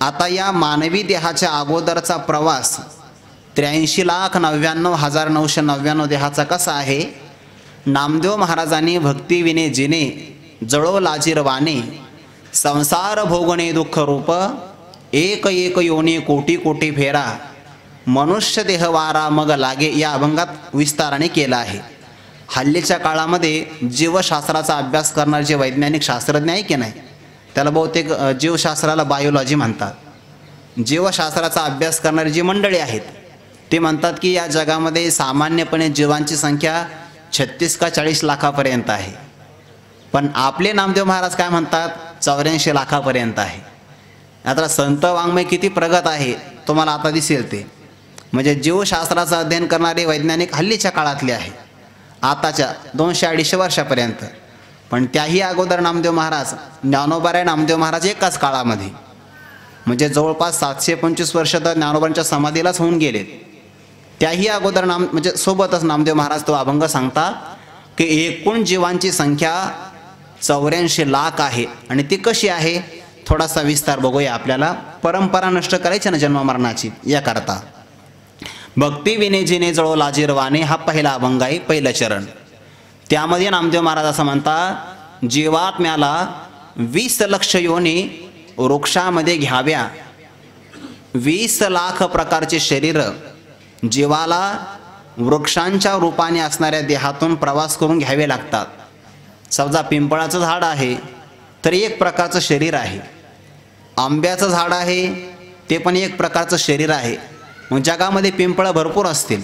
आता या मानवी देहाच्या अगोदरचा प्रवास 83,99,999 देहाचा कसा आहे. नामदेव महाराजांनी भक्तिविने जिने जळो लाजीरवाने संसार भोगणे दुःख रूप एक एक योनी कोटी कोटी फेरा मनुष्य देह वारा मग लागे या अभंगात विस्ताराने केला आहे. हल्लीच्या काळामध्ये जीवशास्त्राचा अभ्यास करणारे जे वैज्ञानिक शास्त्रज्ञ आहे की नाही, त्याला बहुतेक जीवशास्त्राला बायोलॉजी म्हणतात. जीवशास्त्राचा अभ्यास करणारी जी मंडळी आहेत ते म्हणतात की या जगामध्ये सामान्यपणे जीवांची संख्या 36 का 40 लाखापर्यंत आहे. पण आपले नामदेव महाराज काय म्हणतात 84 लाखापर्यंत आहे. आता संत वाङ्मय किती प्रगत आहे तुम्हाला आता दिसेल ते. म्हणजे जीवशास्त्राचं अध्ययन करणारे वैज्ञानिक हल्लीच्या काळातले आहे, आताच्या 200-250 वर्षापर्यंत. पण त्याही अगोदर नामदेव महाराज, ज्ञानोबाराय नामदेव महाराज एकाच काळामध्ये, म्हणजे जवळपास 725 वर्ष तर ज्ञानोबांच्या समाधीलाच होऊन गेलेत. त्याही अगोदर म्हणजे सोबतच नामदेव महाराज तो अभंग सांगतात की एकूण जीवांची संख्या 84 लाख आहे. आणि ती कशी आहे थोडासा विस्तार बघूया. आपल्याला परंपरा नष्ट करायची ना जन्ममरणाची, याकरता भक्ती विने जिने जळो लाजीरवाने हा पहिला अभंग आहे, पहिलं चरण. त्यामध्ये नामदेव महाराज असं म्हणतात जीवात्म्याला 20 लक्ष योनी वृक्षामध्ये घ्याव्या. 20 लाख प्रकारचे शरीर जीवाला वृक्षांच्या रूपाने असणाऱ्या देहातून प्रवास करून घ्यावे लागतात. समजा पिंपळाचं झाड आहे तर एक प्रकारचं शरीर आहे, आंब्याचं झाड आहे ते पण एक प्रकारचं शरीर आहे. मग जगामध्ये पिंपळं भरपूर असतील,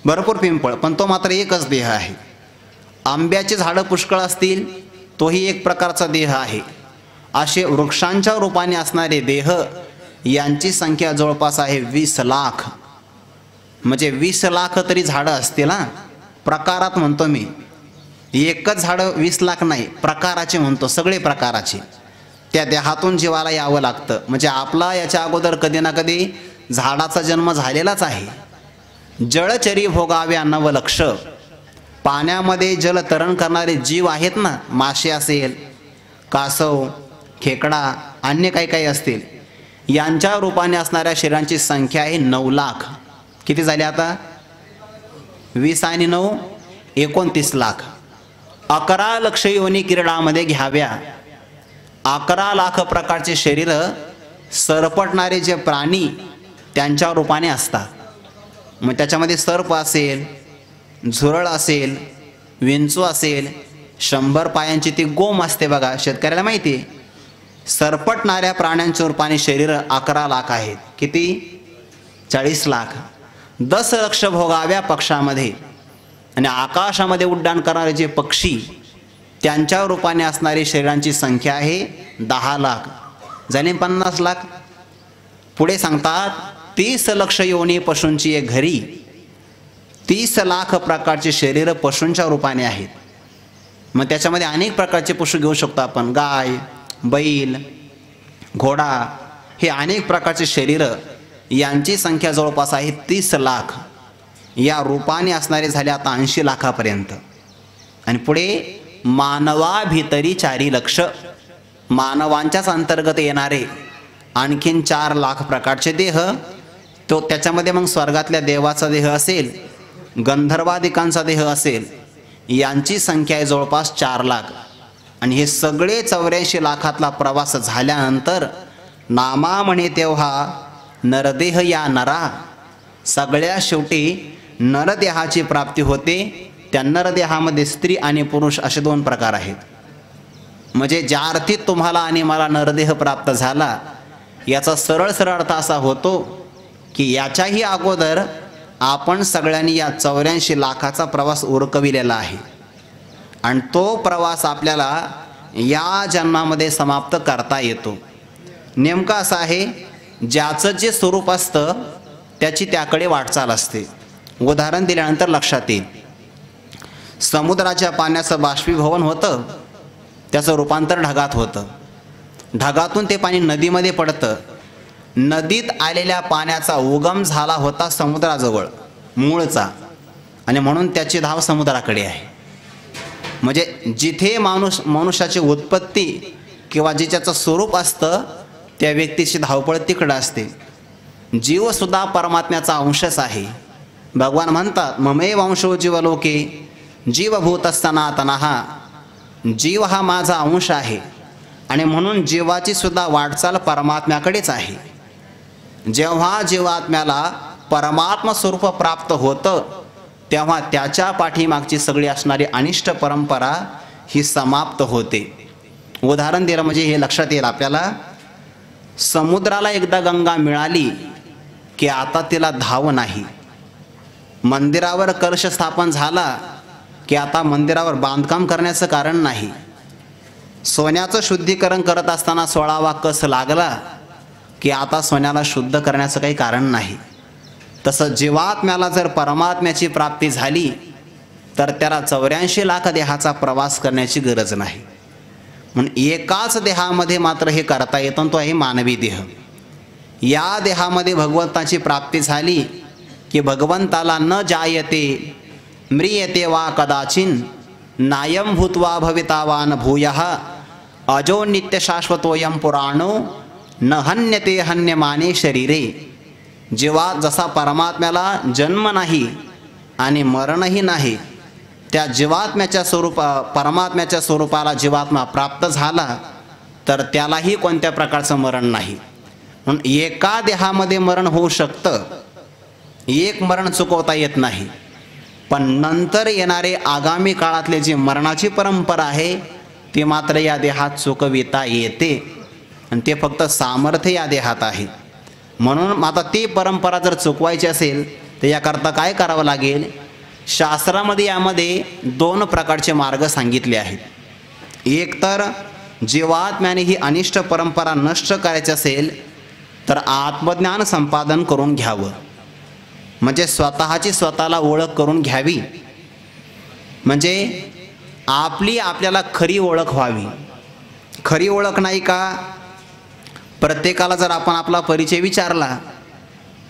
भरपूर पिंपळ, पण तो मात्र एकच देह आहे. आंब्याची झाडं पुष्कळ असतील, तोही एक प्रकारचा देह आहे. असे वृक्षांच्या रूपाने असणारे देह यांची संख्या जवळपास आहे 20 लाख. म्हणजे 20 लाख तरी झाडं असतील ना, प्रकारात म्हणतो मी. एकच झाडं 20 लाख नाही, प्रकाराचे म्हणतो, सगळे प्रकाराचे. त्या देहातून जीवाला यावं लागतं. म्हणजे आपला याच्या अगोदर कधी ना कधी झाडाचा जन्म झालेलाच आहे. जळचरी भोगाव्या 9 लक्ष. पाण्यामध्ये जलतरण करणारे जीव आहेत ना, मासे असेल, कासव, खेकडा, अन्य काही काही असतील, यांच्या रूपाने असणाऱ्या शरीरांची संख्या आहे 9 लाख. किती झाले आता 20 आणि 9 29 लाख. 11 लक्ष योनी किरणामध्ये घ्याव्या. 11 लाख प्रकारचे शरीर सरपटणारे जे प्राणी त्यांच्या रूपाने असतात. मग त्याच्यामध्ये सर्प असेल, झुरळ असेल, विंचू असेल, 100 पायांची ती गोम असते बघा, शेतकऱ्याला माहिती आहे. सरपटणाऱ्या प्राण्यांच्या रूपाने शरीर 11 लाख आहेत. किती 40 लाख. 10 लक्ष भोगाव्या पक्षामध्ये. आणि आकाशामध्ये उड्डाण करणारे जे पक्षी त्यांच्या रूपाने असणारी शरीरांची संख्या आहे 10 लाख. झाले 50 लाख. पुढे सांगतात 30 लक्ष योनी पशूंची एक घरी. 30 लाख प्रकारचे शरीर पशूंच्या रूपाने आहेत. मग त्याच्यामध्ये अनेक प्रकारचे पशु घेऊ शकतो आपण. गाय, बैल, घोडा, हे अनेक प्रकारचे शरीर यांची संख्या जवळपास आहे 30 लाख. या रूपाने असणारे झाले आता 80 लाखापर्यंत. आणि पुढे मानवाभितरी 4 लक्ष. मानवांच्याच अंतर्गत येणारे आणखीन 4 लाख प्रकारचे देह. तो त्याच्यामध्ये मग स्वर्गातल्या देवाचा देह असेल, गंधर्वादिकांचा देह असेल, यांची संख्या आहे जवळपास 4 लाख. आणि हे सगळे 84 लाखातला प्रवास झाल्यानंतर नामा म्हणे तेव्हा नरदेह या नरा. सगळ्या शेवटी नरदेहाची प्राप्ती होते. त्या नरदेहामध्ये स्त्री आणि पुरुष असे 2 प्रकार आहेत. म्हणजे ज्या अर्थी तुम्हाला आणि मला नरदेह प्राप्त झाला याचा सरळ सरळ अर्थ असा होतो की याच्याही अगोदर आपण सगळ्यांनी या 84 लाखाचा प्रवास उरकविलेला आहे आणि तो प्रवास आपल्याला या जन्मामध्ये समाप्त करता येतो. नेमकं असं आहे, ज्याचं जे स्वरूप असतं त्याची त्याकडे वाटचाल असते. उदाहरण दिल्यानंतर लक्षात येईल. समुद्राच्या पाण्याचं बाष्पीभवन होतं, त्याचं रूपांतर ढगात होतं. ढगातून ते पाणी नदीमध्ये पडतं. नदीत आलेल्या पाण्याचा उगम झाला होता समुद्राजवळ मूळचा, आणि म्हणून त्याची धाव समुद्राकडे आहे. म्हणजे जिथे मनुष्याची उत्पत्ती किंवा जिच्याचं स्वरूप असतं त्या व्यक्तीची धावपळ तिकडं असते. जीवसुद्धा परमात्म्याचा अंशच आहे. भगवान म्हणतात ममेव अंशो जीवलोके जीवभूत सनातनः. जीव हा माझा अंश आहे आणि म्हणून जीवाची सुद्धा वाटचाल परमात्म्याकडेच आहे. जेव्हा जीवात्म्याला परमात्मा स्वरूप प्राप्त होतं तेव्हा त्याच्या पाठीमागची सगळी असणारी अनिष्ट परंपरा ही समाप्त होते. उदाहरण दिलं म्हणजे हे लक्षात येईल आपल्याला. समुद्राला एकदा गंगा मिळाली की आता तिला धाव नाही. मंदिरावर कलश स्थापन झाला की आता मंदिरावर बांधकाम करण्याचं कारण नाही. सोन्याचं शुद्धीकरण करत असताना 16वा कस लागला की आता सोन्याला शुद्ध करण्याचं काही कारण नाही. तसं जीवात्म्याला जर परमात्म्याची प्राप्ती झाली तर त्याला 84 लाख देहाचा प्रवास करण्याची गरज नाही. म्हणून एकाच देहामध्ये मात्र हे करता येतं, तो आहे मानवी देह. या देहामध्ये भगवंताची प्राप्ती झाली की भगवंताला न जायते म्रियते वा कदाचिन नायम भूत्वा भवितावान भूयः अजो नित्य शाश्वतोयम पुराणो न हन्यते हन्यमाने शरीरे. जेव्हा जसा परमात्म्याला जन्म नाही आणि मरणही नाही, त्या जीवात्म्याच्या परमात्म्याच्या स्वरूपाला जीवात्मा प्राप्त झाला तर त्यालाही कोणत्या प्रकारचं मरण नाही. म्हणून एका देहामध्ये मरण होऊ शकतं, एक मरण चुकवता येत नाही. पण नंतर येणारे आगामी काळातले जी मरणाची परंपरा आहे ती मात्र या देहात चुकविता येते आणि ते फक्त सामर्थ्य या देहात आहे. म्हणून आता ती परंपरा जर चुकवायची असेल तर याकरता काय करावं लागेल. शास्त्रामध्ये यामध्ये 2 प्रकारचे मार्ग सांगितले आहेत. एक तर जीवात्म्याने ही अनिष्ट परंपरा नष्ट करायची असेल तर आत्मज्ञान संपादन करून घ्यावं, म्हणजे स्वतःची स्वतःला ओळख करून घ्यावी. म्हणजे आपल्याला खरी ओळख व्हावी. खरी ओळख नाही का, प्रत्येकाला जर आपण आपला परिचय विचारला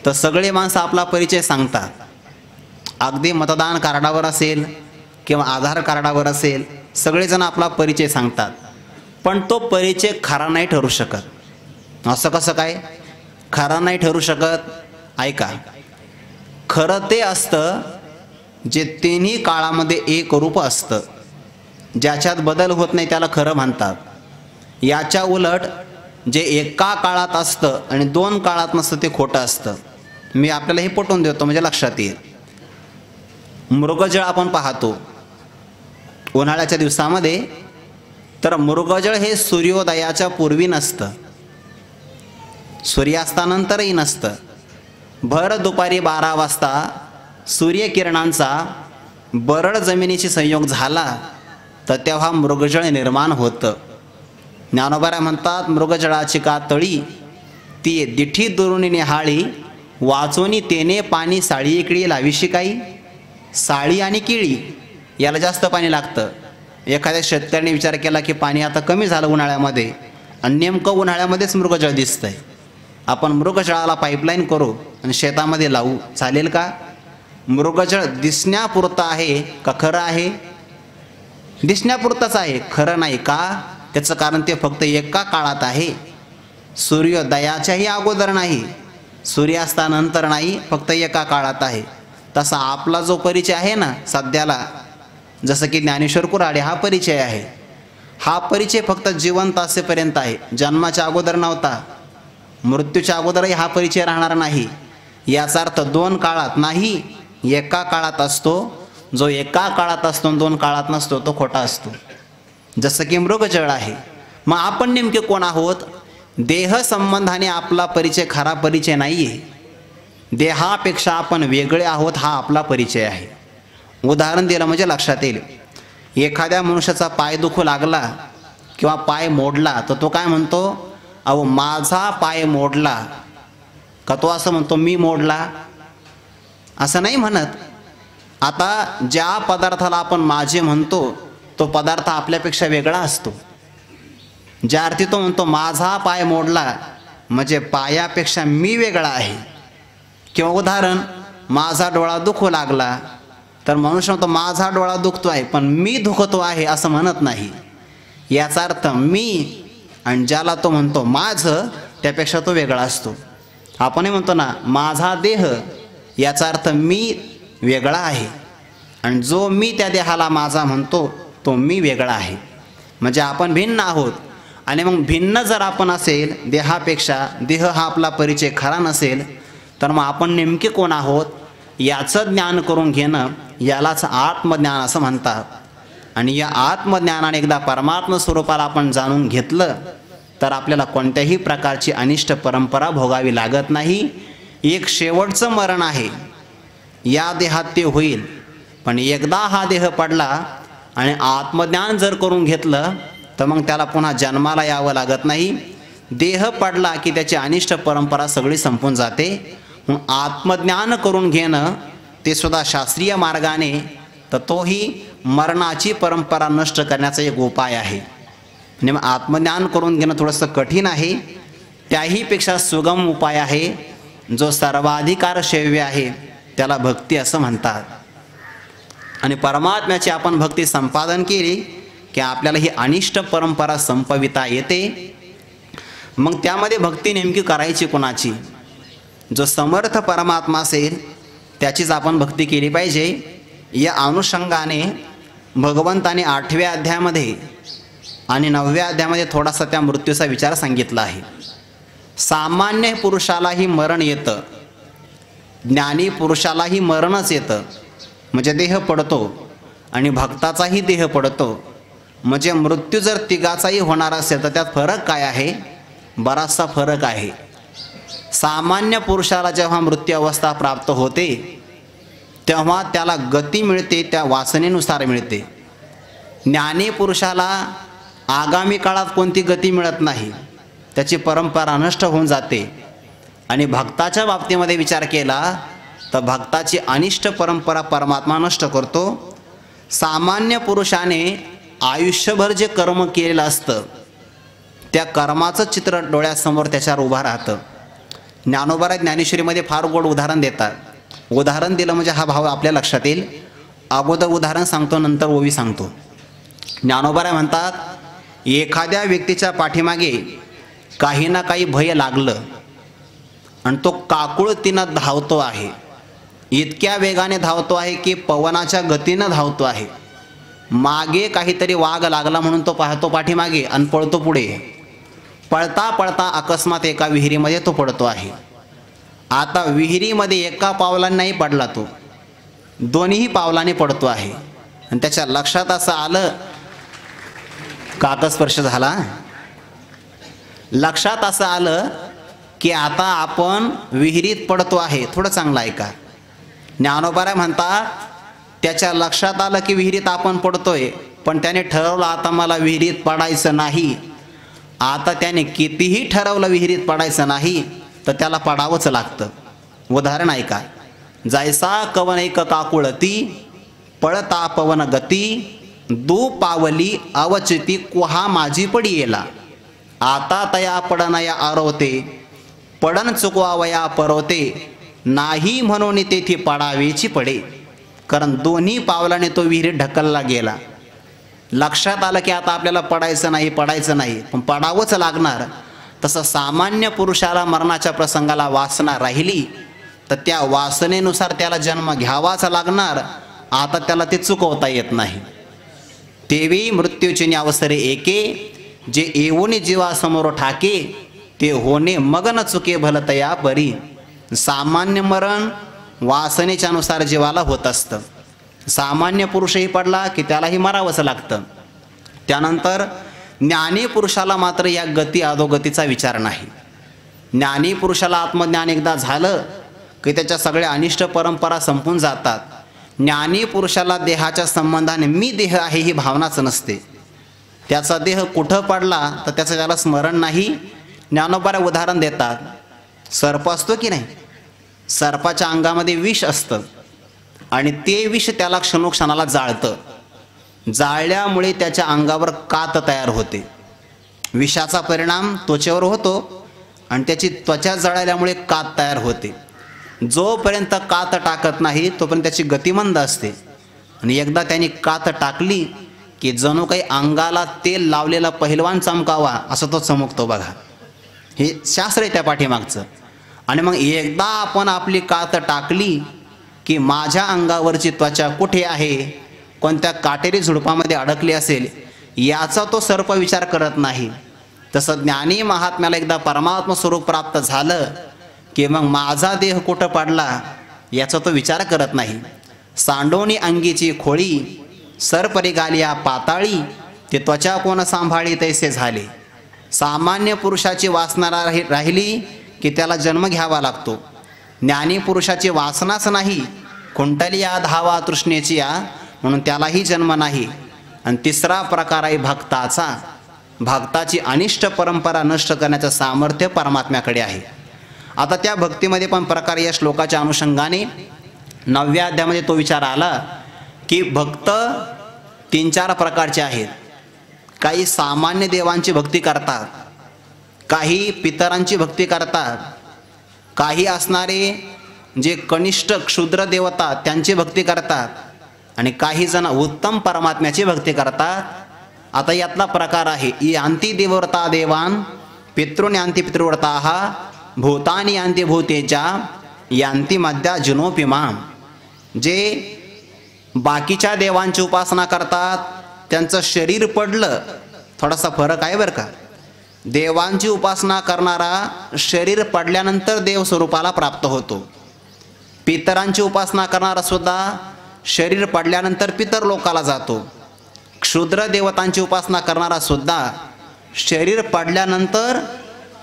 तर सगळे माणसं आपला परिचय सांगतात. अगदी मतदान कार्डावर असेल किंवा आधार कार्डावर असेल सगळेजण आपला परिचय सांगतात, पण तो परिचय खरा नाही ठरू शकत. असं कसं काय खरा नाही ठरू शकत? ऐका, खरं ते असतं जे तिन्ही काळामध्ये एक रूप असतं, ज्याच्यात बदल होत नाही त्याला खरं म्हणतात. याच्या उलट जे एका काळात असतं आणि 2 काळात नसतं ते खोटं असतं. मी आपल्याला हे पटवून देतो म्हणजे लक्षात येईल. मृगजळ आपण पाहतो उन्हाळ्याच्या दिवसामध्ये, तर मृगजळ हे सूर्योदयाच्या पूर्वी नसतं, सूर्यास्तानंतरही नसतं. भर दुपारी 12 वाजता सूर्यकिरणांचा बरड जमिनीशी संयोग झाला तर तेव्हा मृगजळ निर्माण होतं. ज्ञानोबा म्हणतात मृगजळाची का तळी ती दिठी दुरुनी निहाळी वाचोनी तेने पाणी साळी इकडी लावीशी काही. साळी आणि किळी याला जास्त पाणी लागतं. एखाद्या शेतकऱ्याने विचार केला की पाणी आता कमी झालं उन्हाळ्यामध्ये आणि नेमकं उन्हाळ्यामध्येच मृगजळ दिसतंय, आपण मृगजळाला पाईपलाईन करू आणि शेतामध्ये लावू, चालेल का? मृगजळ दिसण्यापुरतं आहे का खरं आहे? दिसण्यापुरतंच आहे, खरं नाही का? त्याचं कारण ते फक्त एका काळात आहे, सूर्योदयाच्याही अगोदर नाही, सूर्यास्तानंतर नाही, फक्त एका काळात आहे. तसा आपला जो परिचय आहे ना सध्याला, जसं की ज्ञानेश्वर कुऱ्हाडे हा परिचय आहे, हा परिचय फक्त जिवंत असेपर्यंत आहे, जन्माच्या अगोदर नव्हता. मृत्यूच्या अगोदरही हा परिचय राहणार नाही. याचा अर्थ 2 काळात नाही, एका काळात असतो. जो एका काळात असतो 2 काळात नसतो तो खोटा असतो, जसं की मृगजळ आहे. मग आपण नेमके कोण आहोत? देह संबंधाने आपला परिचय खरा परिचय नाही आहे. देहापेक्षा आपण वेगळे आहोत हा आपला परिचय आहे. उदाहरण दिलं म्हणजे लक्षात येईल. एखाद्या मनुष्याचा पाय दुखू लागला किंवा पाय मोडला तर तो काय म्हणतो, अहो माझा पाय मोडला. का तो असं म्हणतो मी मोडला? असं नाही म्हणत. आता ज्या पदार्थाला आपण माझे म्हणतो तो पदार्थ आपल्यापेक्षा वेगळा असतो. ज्या अर्थी तो म्हणतो माझा पाय मोडला म्हणजे पायापेक्षा मी वेगळा आहे. किंवा उदाहरण, माझा डोळा दुखू लागला तर मनुष्य म्हणतो माझा डोळा दुखतो आहे पण मी दुखतो आहे असं म्हणत नाही. याचा अर्थ मी आणि ज्याला तो म्हणतो माझं त्यापेक्षा तो वेगळा असतो. आपणही म्हणतो ना माझा देह, याचा अर्थ मी वेगळा आहे आणि जो मी त्या देहाला माझा म्हणतो तो मी वेगळा आहे. म्हणजे आपण भिन्न आहोत. आणि मग भिन्न जर आपण असेल देहापेक्षा, देह हा आपला परिचय खरा नसेल तर मग आपण नेमके कोण आहोत याचं ज्ञान करून घेणं यालाच आत्मज्ञान असं म्हणतात. आणि या आत्मज्ञानाने एकदा परमात्म स्वरूपाला आपण जाणून घेतलं तर आपल्याला कोणत्याही प्रकारची अनिष्ट परंपरा भोगावी लागत नाही. एक शेवटचं मरण आहे, या देहात ते होईल. पण एकदा हा देह पडला आणि आत्मज्ञान जर करून घेतलं तर मग त्याला पुन्हा जन्माला यावं लागत नाही. देह पडला की त्याची अनिष्ट परंपरा सगळी संपून जाते. म्हणून आत्मज्ञान करून घेणं ते सुद्धा शास्त्रीय मार्गाने, तर तोही मरणाची परंपरा नष्ट करण्याचा एक उपाय आहे. आणि मग आत्मज्ञान करून घेणं थोडंसं कठीण आहे. त्याहीपेक्षा सुगम उपाय आहे जो सर्वाधिकार सेव्य आहे त्याला भक्ती असं म्हणतात. आणि परमात्म्याची आपण भक्ती संपादन केली की आपल्याला ही अनिष्ट परंपरा संपविता येते. मग त्यामध्ये भक्ती नेमकी करायची कोणाची? जो समर्थ परमात्मा असेल त्याचीच आपण भक्ती केली पाहिजे. या अनुषंगाने भगवंताने 8व्या अध्यायामध्ये आणि 9व्या अध्यायामध्ये थोडासा त्या मृत्यूचा विचार सांगितला आहे. सामान्य पुरुषालाही मरण येतं, ज्ञानी पुरुषालाही मरणच येतं. म्हणजे देह पडतो आणि भक्ताचाही देह पडतो. म्हणजे मृत्यू जर तिघाचाही होणार असेल तर त्यात फरक काय आहे? बराचसा फरक आहे. सामान्य पुरुषाला जेव्हा मृत्यू अवस्था प्राप्त होते तेव्हा त्याला गती मिळते, त्या वासनेनुसार मिळते. ज्ञानी पुरुषाला आगामी काळात कोणती गती मिळत नाही, त्याची परंपरा नष्ट होऊन जाते. आणि भक्ताच्या बाबतीमध्ये विचार केला तर भक्ताची अनिष्ट परंपरा परमात्मा नष्ट करतो. सामान्य पुरुषाने आयुष्यभर जे कर्म केलेलं असतं त्या कर्माचं चित्र डोळ्यासमोर त्याच्यावर उभं राहतं. ज्ञानोबा ज्ञानेश्वरीमध्ये फार गोड उदाहरण देतात. उदाहरण दिलं म्हणजे हा भाव आपल्या लक्षात येईल. अगोदर उदाहरण सांगतो नंतर ओवी सांगतो. ज्ञानोबा म्हणतात, एखाद्या व्यक्तीच्या पाठीमागे काही ना काही भय लागलं आणि तो काकुळतीनं धावतो आहे. इतक्या वेगाने धावतो आहे की पवनाच्या गतीनं धावतो आहे. मागे काहीतरी वाघ लागला म्हणून तो पाहतो पाठीमागे आणि पळतो पुढे. पळता पळता अकस्मात एका विहिरीमध्ये तो पडतो आहे. आता विहिरीमध्ये एका पावलाने नाही पडला, तो दोन्ही पावलाने पडतो आहे. आणि त्याच्या लक्षात असं आलं, काकस्पर्श झाला, लक्षात असं आलं की आता आपण विहिरीत पडतो आहे. थोडं चांगलं ऐका. ज्ञानोबा म्हणतात त्याच्या लक्षात आलं की विहिरीत आपण पडतोय, पण त्याने ठरवलं आता मला विहिरीत पडायचं नाही. आता त्याने कितीही ठरवलं विहिरीत पडायचं नाही तर त्याला पडावंच लागतं. उदाहरण ऐका. जैसा कवन एक काकुळती पळता पवन गती दू पावली अवचिती कुहा माझी पडी येला. आता तया पडनया आरवते पडन चुकवावया परवते नाही म्हणून तेथे पडावेची पडे. कारण दोन्ही पावलाने तो विहिरीत ढकलला गेला. लक्षात आलं की आता आपल्याला पडायचं नाही, पण पडावंच लागणार. तसं सामान्य पुरुषाला मरणाच्या प्रसंगाला वासना राहिली तर त्या वासनेनुसार त्याला जन्म घ्यावाच लागणार. आता त्याला ते चुकवता येत नाही. तेवी मृत्यूची अवसरे एके जे येऊन जीवासमोर ठाके ते होणे मग न चुके भलतया परी. सामान्य मरण वासनेच्या अनुसार जीवाला होत असतं. सामान्य पुरुषही पडला की त्यालाही मरावंच लागतं. त्यानंतर ज्ञानी पुरुषाला मात्र या गती अधोगतीचा विचार नाही. ज्ञानी पुरुषाला आत्मज्ञान एकदा झालं की त्याच्या सगळ्या अनिष्ट परंपरा संपून जातात. ज्ञानी पुरुषाला देहाच्या संबंधाने मी देह आहे ही भावनाच नसते. त्याचा देह कुठं पडला तर त्याचं त्याला स्मरण नाही. ज्ञानोबा उदाहरण देतात, सर्प असतो की नाही, सर्पाच्या अंगामध्ये विष असतं आणि ते विष त्याला क्षणोक्षणाला जाळतं. जाळल्यामुळे त्याच्या अंगावर कात तयार होते. विषाचा परिणाम त्वचेवर होतो आणि त्याची त्वचा जळाल्यामुळे कात तयार होते. जोपर्यंत कात टाकत नाही तोपर्यंत त्याची गती मंद असते आणि एकदा त्यांनी कात टाकली की जणू काही अंगाला तेल लावलेला पहिलवान चमकावा असं तो चमकतो बघा. हे शास्त्र आहे त्या पाठीमागचं. आणि मग एकदा आपण आपली कात टाकली की माझ्या अंगावरची त्वचा कुठे आहे, कोणत्या काटेरी झुडपामध्ये अडकली असेल याचा तो सर्प विचार करत नाही. तसं ज्ञानी महात्म्याला एकदा परमात्मा स्वरूप प्राप्त झालं की मग माझा देह कुठं पडला याचा तो विचार करत नाही. सांडोनी अंगीची खोळी सरपरी गालिया पाताळी, ते त्वचा कोण सांभाळी तैसे झाले. सामान्य पुरुषाची वासना राहिली की त्याला जन्म घ्यावा लागतो. ज्ञानी पुरुषाची वासनाच नाही, कुंटली या धावा तृष्णेची या, म्हणून त्यालाही जन्म नाही. आणि तिसरा प्रकार आहे भक्ताचा. भक्ताची अनिष्ट परंपरा नष्ट करण्याचं सामर्थ्य परमात्म्याकडे आहे. आता त्या भक्तीमध्ये पण प्रकार या श्लोकाच्या अनुषंगाने 9व्या अध्यायामध्ये तो विचार आला की भक्त 3-4 प्रकारचे आहेत. काही सामान्य देवांची भक्ती करतात, काही पितरांची भक्ती करतात, काही असणारे जे कनिष्ठ क्षुद्र देवता त्यांची भक्ती करतात आणि काही जण उत्तम परमात्म्याची भक्ती करतात. आता यातला प्रकार आहे यांती देवव्रता देवान पितृन यांती पितृव्रता भूतानी यांती भूतेच्या यांती मध्या जिनोपिमाम. जे बाकीच्या देवांची उपासना करतात त्यांचं शरीर पडलं, थोडासा फरक आहे बरं का. देवांची उपासना करणारा शरीर पडल्यानंतर देव स्वरूपाला प्राप्त होतो. पितरांची उपासना करणारा सुद्धा शरीर पडल्यानंतर पितर लोकाला जातो. क्षुद्र देवतांची उपासना करणारा सुद्धा शरीर पडल्यानंतर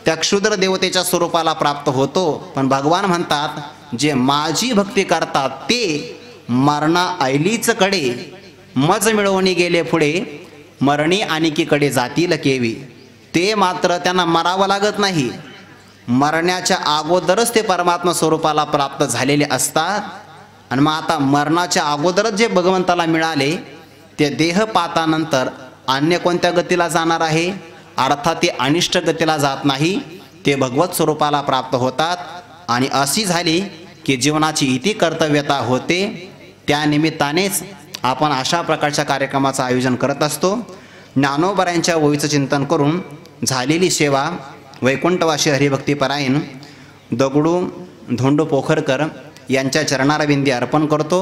त्या क्षुद्र देवतेच्या स्वरूपाला प्राप्त होतो. पण भगवान म्हणतात जे माझी भक्ती करतात ते मरणा ऐलीच कडे मज मिळवणी गेले पुढे मरणी आणिकीकडे जातील केवी. ते मात्र त्यांना मरावं लागत नाही, मरण्याच्या अगोदरच ते परमात्मा स्वरूपाला प्राप्त झालेले असतात. आणि मग आता मरणाच्या अगोदरच जे भगवंताला मिळाले ते देहपातानंतर अन्य कोणत्या गतीला जाणार आहे, अर्थात ते अनिष्ट गतीला जात नाही, ते भगवत स्वरूपाला प्राप्त होतात. आणि अशी झाली की जीवनाची इति कर्तव्यता होते. त्या निमित्तानेच आपण अशा प्रकारच्या कार्यक्रमाचं आयोजन करत असतो. ज्ञानोबरायांच्या ओळीचं चिंतन करून झालेली सेवा वैकुंठवासी हरिभक्तीपरायण दगडू धोंडू पोखरकर यांच्या चरणारविंदी अर्पण करतो.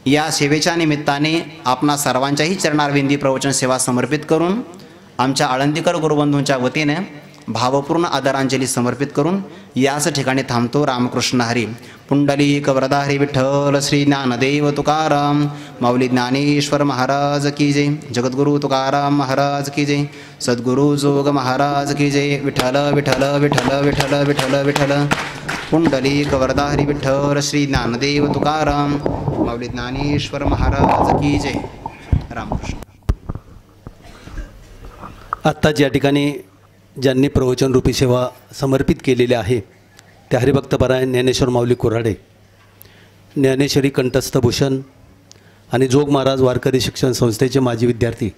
या सेवेच्या निमित्ताने आपणा सर्वांच्याही चरणारविंदी प्रवचन सेवा समर्पित करून आमच्या आळंदीकर गुरुबंधूंच्या वतीने भावपूर्ण आदरांजली समर्पित करून याच ठिकाणी थांबतो. रामकृष्ण हरी. पुंडलिक वरदा हरी विठ्ठल श्री ज्ञानदेव तुकाराम माऊली ज्ञानेश्वर महाराज की जय. जगद्गुरु तुकाराम महाराज की जय. सद्गुरु जोग महाराज की जय. विठ्ठल विठ्ठल विठ्ठल विठ्ठल विठ्ठल विठ्ठल. पुंडलिक वरदा हरी विठ्ठल श्री ज्ञानदेव तुकाराम माऊली ज्ञानेश्वर महाराज की जय. रामकृष्ण. आत्ताच या ठिकाणी ज्यांनी प्रवचनरूपी सेवा समर्पित केलेली आहे त्या हरिभक्तपरायण ज्ञानेश्वर माऊली कोराडे, ज्ञानेश्वरी कंठस्थ भूषण आणि जोग महाराज वारकरी शिक्षण संस्थेचे माजी विद्यार्थी.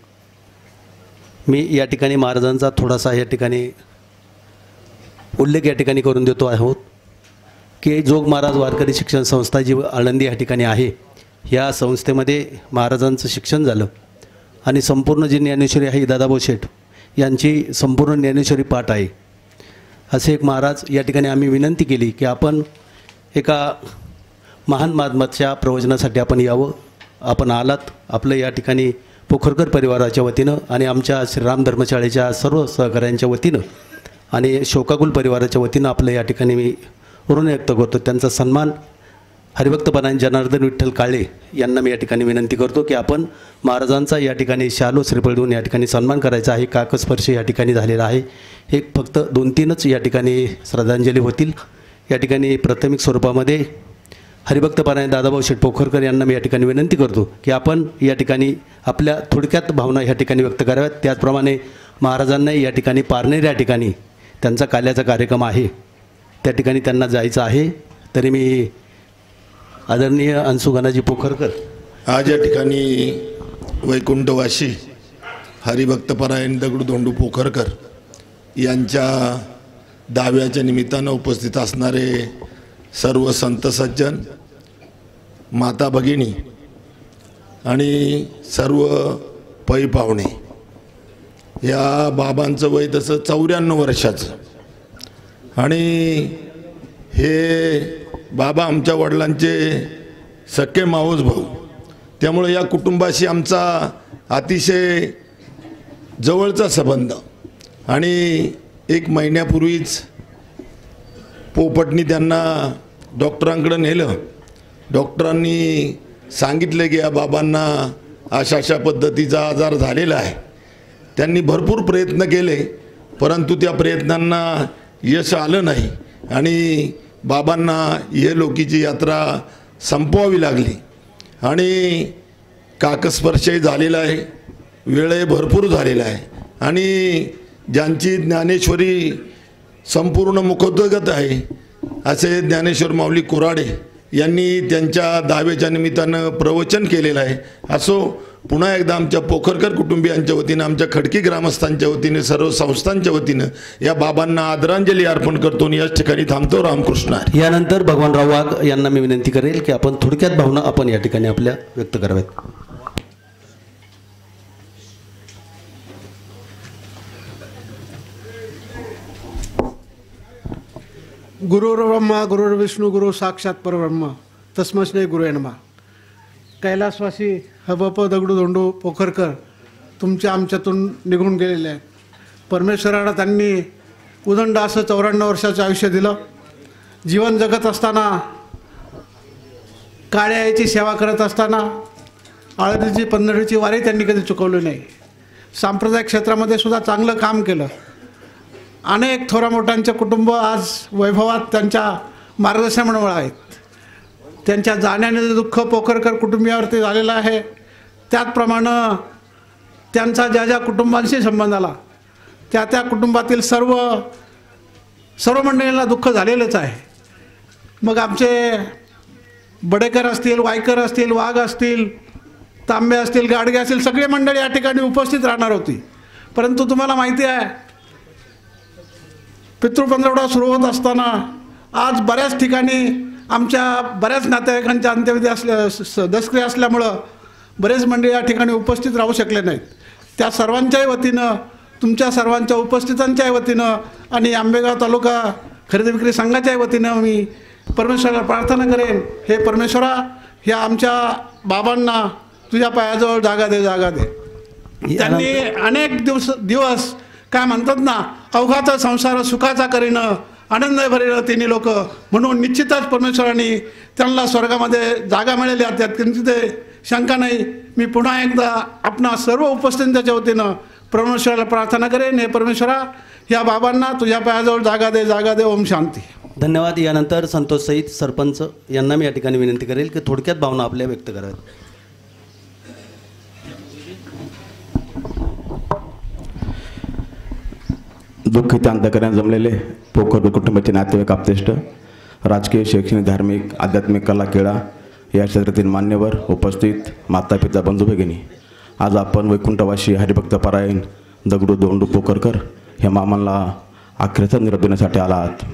मी या ठिकाणी महाराजांचा थोडासा या ठिकाणी उल्लेख या ठिकाणी करून देतो आहोत की जोग महाराज वारकरी शिक्षण संस्था जी आळंदी या ठिकाणी आहे, ह्या संस्थेमध्ये महाराजांचं शिक्षण झालं आणि संपूर्ण जी ज्ञानेश्वरी आहे दादाभाऊ शेठ यांची संपूर्ण ज्ञानेश्वरी पाठ आहे. असे एक महाराज या ठिकाणी आम्ही विनंती केली की आपण एका महान महात्म्याच्या प्रवचनासाठी आपण यावं. आपण आलात. आपलं या ठिकाणी पोखरकर परिवाराच्या वतीनं आणि आमच्या श्रीराम धर्मशाळेच्या सर्व सहकाऱ्यांच्या वतीनं आणि शोकाकुल परिवाराच्या वतीनं आपलं या ठिकाणी मी ऋण व्यक्त करतो. त्यांचा सन्मान हरिभक्तपरायण जनार्दन विठ्ठल काळे यांना मी या ठिकाणी विनंती करतो की आपण महाराजांचा या ठिकाणी शालो श्रीफळ देऊन या ठिकाणी सन्मान करायचा आहे. काकस्पर्श या ठिकाणी झालेला आहे. हे फक्त 2-3च या ठिकाणी श्रद्धांजली होतील. या ठिकाणी प्राथमिक स्वरूपामध्ये हरिभक्तपरायण दादाभाऊ शेठ पोखरकर यांना मी या ठिकाणी विनंती करतो की आपण या ठिकाणी आपल्या थोडक्यात भावना या ठिकाणी व्यक्त कराव्यात. त्याचप्रमाणे महाराजांना या ठिकाणी पारनेर या ठिकाणी त्यांचा काल्याचा कार्यक्रम आहे, त्या ठिकाणी त्यांना जायचं आहे. तरी मी आदरणीय अंशुगणाजी पोखरकर आज या ठिकाणी वैकुंठवासी हरिभक्तपरायण दगडूधोंडू पोखरकर यांच्या दाव्याच्या निमित्तानं उपस्थित असणारे सर्व संत सज्जन, माता भगिनी आणि सर्व पै पाहुणे, या बाबांचं वय तसं 94 वर्षाचं आणि हे बाबा आमच्या वडिलांचे सख्खे मावस भाऊ, त्यामुळे या कुटुंबाशी आमचा अतिशय जवळचा संबंध. आणि 1 महिन्यापूर्वीच पोपटनी त्यांना डॉक्टरांकडे नेलं. डॉक्टरांनी सांगितलं की या बाबांना अशा पद्धतीचा आजार झालेला आहे. त्यांनी भरपूर प्रयत्न केले, परंतु त्या प्रयत्नांना यश आलं नाही आणि बाबांना ये लोकीची यात्रा संपवावी लागली. आणि काकस्पर्शही झालेला आहे, वेळही भरपूर झालेला आहे आणि ज्यांची ज्ञानेश्वरी संपूर्ण मुखोद्गत आहे असे ज्ञानेश्वर माऊली कोराडे यांनी त्यांच्या दाव्याच्या निमित्तानं प्रवचन केलेलं आहे. असो, पुन्हा एकदा आमच्या पोखरकर कुटुंबियांच्या वतीनं, आमच्या खडकी ग्रामस्थांच्या वतीने, सर्व संस्थांच्या वतीनं या बाबांना आदरांजली अर्पण करतो आणि याच ठिकाणी थांबतो. रामकृष्ण हरी. यानंतर भगवानराव वाघ यांना मी विनंती करेल की आपण थोडक्यात भावना आपण या ठिकाणी आपल्या व्यक्त कराव्यात. गुरुर्ब्रह्मा गुरुर्विष्णू गुरु साक्षात परब्रह्म तस्मै श्री गुरुवे नमः. कैलासवासी हबप दगडूधोंडू पोखरकर तुमच्या आमच्यातून निघून गेलेले आहेत. परमेश्वराला त्यांनी उदंड असं 94 वर्षाचं आयुष्य दिलं. जीवन जगत असताना, काळ्या आईची सेवा करत असताना आळंदीची पंढरीची वारी त्यांनी कधी चुकवली नाही. सांप्रदायिक क्षेत्रामध्ये सुद्धा चांगलं काम केलं. अनेक थोरा मोठ्यांचे कुटुंब आज वैभवात त्यांच्या मार्गदर्शनामुळे आहेत. त्यांच्या जाण्याने दुःख पोखरकर कुटुंबियावरती झालेलं आहे, त्याचप्रमाणे त्यांचा ज्या ज्या कुटुंबांशी संबंध आला त्या कुटुंबातील सर्व मंडळींना दुःख झालेलंच आहे. मग आमचे बडेकर असतील, वायकर असतील, वाघ असतील, तांबे असतील, गाडगे असतील, सगळे मंडळी या ठिकाणी उपस्थित राहणार होती. परंतु तुम्हाला माहिती आहे, पितृपंधरवडा सुरू होत असताना आज बऱ्याच ठिकाणी आमच्या बऱ्याच नातेवाईकांच्या अंत्यविधी दसक्रिया असल्यामुळं बरेच मंडळी या ठिकाणी उपस्थित राहू शकले नाहीत. त्या सर्वांच्याही वतीनं, तुमच्या सर्वांच्या उपस्थितांच्याही वतीनं आणि आंबेगाव तालुका खरेदी विक्री संघाच्याही वतीनं मी परमेश्वराला प्रार्थना करेन, हे परमेश्वरा, ह्या आमच्या बाबांना तुझ्या पायाजवळ जागा दे, जागा दे. त्यांनी अनेक दिवस काय म्हणतात ना, अवघाचा संसार सुखाचा करीनं, आनंद भरेलं तिन्ही लोक, म्हणून निश्चितच परमेश्वरांनी त्यांना स्वर्गामध्ये जागा मिळाली, त्यात तिथे शंका नाही. मी पुन्हा एकदा आपणा सर्व उपस्थितांच्या वतीनं परमेश्वराला प्रार्थना करेन, हे परमेश्वरा, ह्या बाबांना तुझ्या पायाजवळ जागा दे, जागा दे. ओम शांती. धन्यवाद. यानंतर संतोष सहित सरपंच यांना मी या ठिकाणी विनंती करेल की थोडक्यात भावना आपल्या व्यक्त कराव्यात. दुःखित अंतकरण जमलेले पोखरकर कुटुंबाचे नातेवाईक, आप्तेष्ट, राजकीय, शैक्षणिक, धार्मिक, आध्यात्मिक, कला, क्रीडा या क्षेत्रातील मान्यवर, उपस्थित माता, पिता, बंधू, भगिनी, आज आपण वैकुंठवासी हरिभक्तपरायण दगडूधोंडू पोखरकर ह्या मामांना अखेरचा निरोप देण्यासाठी आला आहात.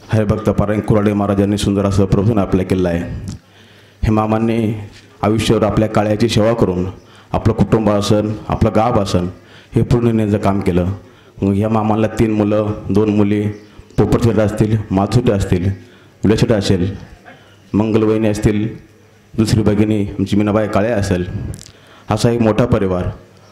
हरिभक्तपरायण कुराडे महाराजांनी सुंदर असं प्रवचन आपल्या केलं आहे. हे मामांनी आयुष्यावर आपल्या काळ्याची सेवा करून आपलं कुटुंब असन, आपलं गाव असन, हे पूर्ण नेण्याचं काम केलं. मग ह्या मामाला 3 मुलं, 2 मुली, पोपटशेट असतील, माथुटे असतील, विलशेट असेल, मंगलवहिनी असतील, दुसरी भगिनी आमची मीनाबाई काळे असेल, असा एक मोठा परिवार.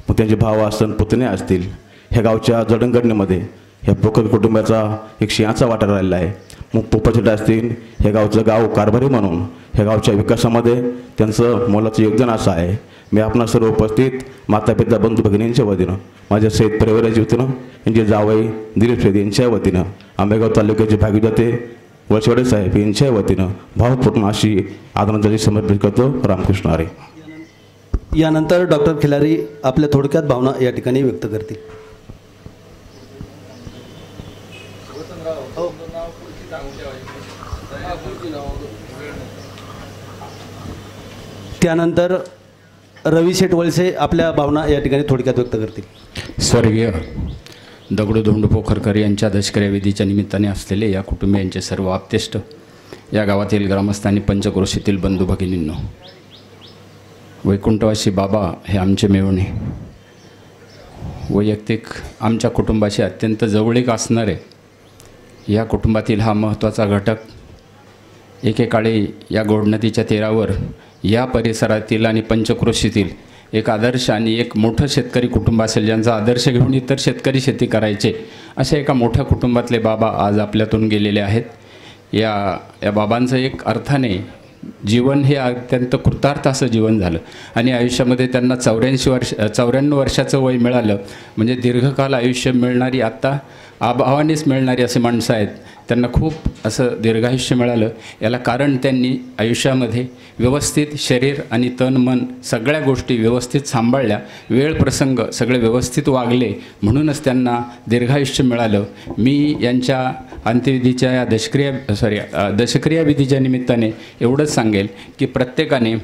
मग त्यांचे भाव असतील, पुतणे असतील. ह्या गावच्या जडणघडणीमध्ये ह्या पोखर कुटुंबाचा एक सिंहाचा वाटा राहिलेला आहे. मग पोपटशेट असतील, हे गावचं गाव कारभारी म्हणून ह्या गावच्या विकासामध्ये त्यांचं मोलाचं योगदान असं आहे. मी आपणा सर्व उपस्थित माता पिता बंधू भगिनींच्या वतीनं, माझ्या सहित परिवाराच्या वतीनं, यांचे जावई दिलीप शेठ यांच्या वतीनं, आंबेगाव तालुक्याचे भागीदाते वळसेवाडे साहेब यांच्या वतीनं भावपूर्ण अशी आदरांजली समर्पित करतो. रामकृष्ण हरी. यानंतर डॉक्टर खिलारी आपल्या थोडक्यात भावना या ठिकाणी व्यक्त करतील. त्यानंतर रवी शेठ वळसे आपल्या भावना या ठिकाणी थोडक्यात व्यक्त करतील. स्वर्गीय दगडू धोंडू पोखरकर यांच्या दशकर्या विधीच्या निमित्ताने असलेले या कुटुंबियांचे सर्व आप्तेष्ट, या गावातील ग्रामस्थांनी, पंचक्रोशीतील बंधू भगिनींनो, वैकुंठवासी बाबा हे आमचे मेवणे, वैयक्तिक आमच्या कुटुंबाशी अत्यंत जवळीक असणारे या कुटुंबातील हा महत्त्वाचा घटक, एकेकाळी या गोडनदीच्या तीरावर या परिसरातील आणि पंचक्रोशीतील एक आदर्श आणि एक मोठं शेतकरी कुटुंब असेल, ज्यांचा आदर्श घेऊन इतर शेतकरी शेती करायचे, अशा एका मोठ्या कुटुंबातले बाबा आज आपल्यातून गेलेले आहेत. या बाबांचं एक अर्थाने जीवन हे अत्यंत कृतार्थ असं जीवन झालं आणि आयुष्यामध्ये त्यांना 94 वर्षाचं वय मिळालं. म्हणजे दीर्घकाल आयुष्य मिळणारी, आत्ता अभावानेच मिळणारी असे माणसं आहेत, त्यांना खूप असं दीर्घायुष्य मिळालं. याला कारण त्यांनी आयुष्यामध्ये व्यवस्थित शरीर आणि तन मन सगळ्या गोष्टी व्यवस्थित सांभाळल्या, वेळ प्रसंग सगळे व्यवस्थित वागले, म्हणूनच त्यांना दीर्घायुष्य मिळालं. मी यांच्या अंत्यविधीच्या या दशक्रिया विधीच्या निमित्ताने एवढंच सांगेल की प्रत्येकाने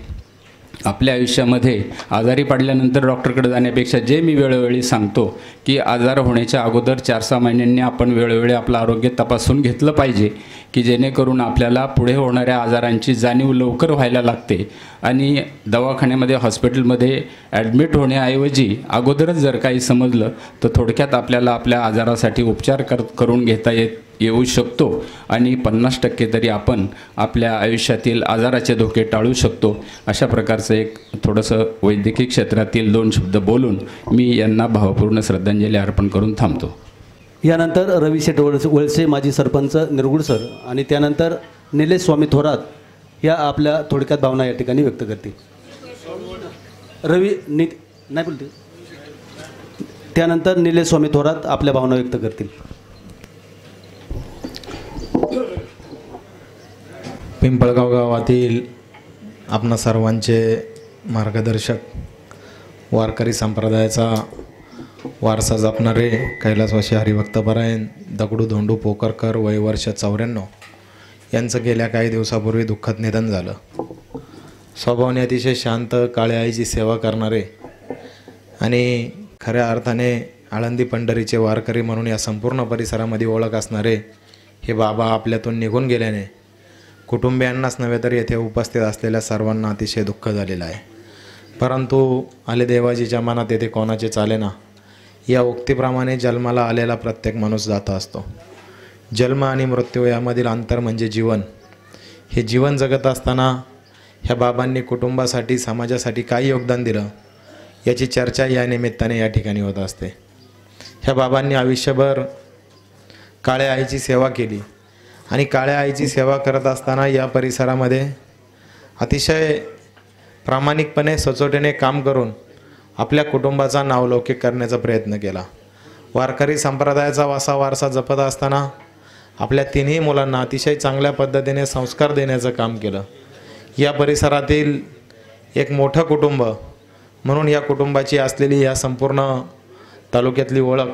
आपल्या आयुष्यामध्ये आजारी पडल्यानंतर डॉक्टरकडे जाण्यापेक्षा जे मी वेळोवेळी सांगतो की आजार होण्याच्या अगोदर 4-6 महिन्यांनी आपण वेळोवेळी आपलं आरोग्य तपासून घेतलं पाहिजे, की जेणेकरून आपल्याला पुढे होणाऱ्या आजारांची जाणीव लवकर व्हायला लागते आणि दवाखान्यामध्ये हॉस्पिटलमध्ये ॲडमिट होण्याऐवजी अगोदरच जर काही समजलं तर थोडक्यात आपल्याला आपल्या आजारासाठी उपचार करून घेता येऊ शकतो आणि 50% तरी आपण आपल्या आयुष्यातील आजाराचे धोके टाळू शकतो. अशा प्रकारचं एक थोडंसं वैद्यकीय क्षेत्रातील 2 शब्द बोलून मी यांना भावपूर्ण श्रद्धांजली अर्पण करून थांबतो. यानंतर रवी शेठ वळसे माजी सरपंच निरगुड सर आणि त्यानंतर निलेश स्वामी थोरात या आपल्या थोडक्यात भावना या ठिकाणी व्यक्त करतील. नाही बोलते. त्यानंतर निलेश स्वामी थोरात आपल्या भावना व्यक्त करतील. पिंपळगाव गावातील आपणा सर्वांचे मार्गदर्शक, वारकरी संप्रदायाचा वारसा जपणारे कैलासवासी हरिभक्तपरायण दगडू धोंडू पोखरकर, वय वर्ष 94, यांचं गेल्या काही दिवसापूर्वी दुःखद निधन झालं. स्वभावाने अतिशय शांत, काळ्या आईची सेवा करणारे आणि खऱ्या अर्थाने आळंदी पंढरीचे वारकरी म्हणून या संपूर्ण परिसरामध्ये ओळख असणारे हे बाबा आपल्यातून निघून गेल्याने कुटुंबियांनाच नव्हे तर येथे उपस्थित असलेल्या सर्वांना अतिशय दुःख झालेलं आहे. परंतु आले देवाजीच्या मनात येथे कोणाचे चालेना, या उक्तीप्रमाणे जन्माला आलेला प्रत्येक माणूस जात असतो. जन्म आणि मृत्यू यामधील अंतर म्हणजे जीवन. हे जीवन जगत असताना ह्या बाबांनी कुटुंबासाठी, समाजासाठी काय योगदान दिलं याची चर्चा या निमित्ताने या ठिकाणी होत असते. ह्या बाबांनी आयुष्यभर काळ्या आईची सेवा केली आणि काळ्या आईची सेवा करत असताना या परिसरामध्ये अतिशय प्रामाणिकपणे, सचोटीने काम करून आपल्या कुटुंबाचा नावलौकिक करण्याचा प्रयत्न केला. वारकरी संप्रदायाचा वारसा जपत असताना आपल्या 3ही मुलांना अतिशय चांगल्या पद्धतीने संस्कार देण्याचं काम केलं. या परिसरातील एक मोठं कुटुंब म्हणून या कुटुंबाची असलेली या संपूर्ण तालुक्यातली ओळख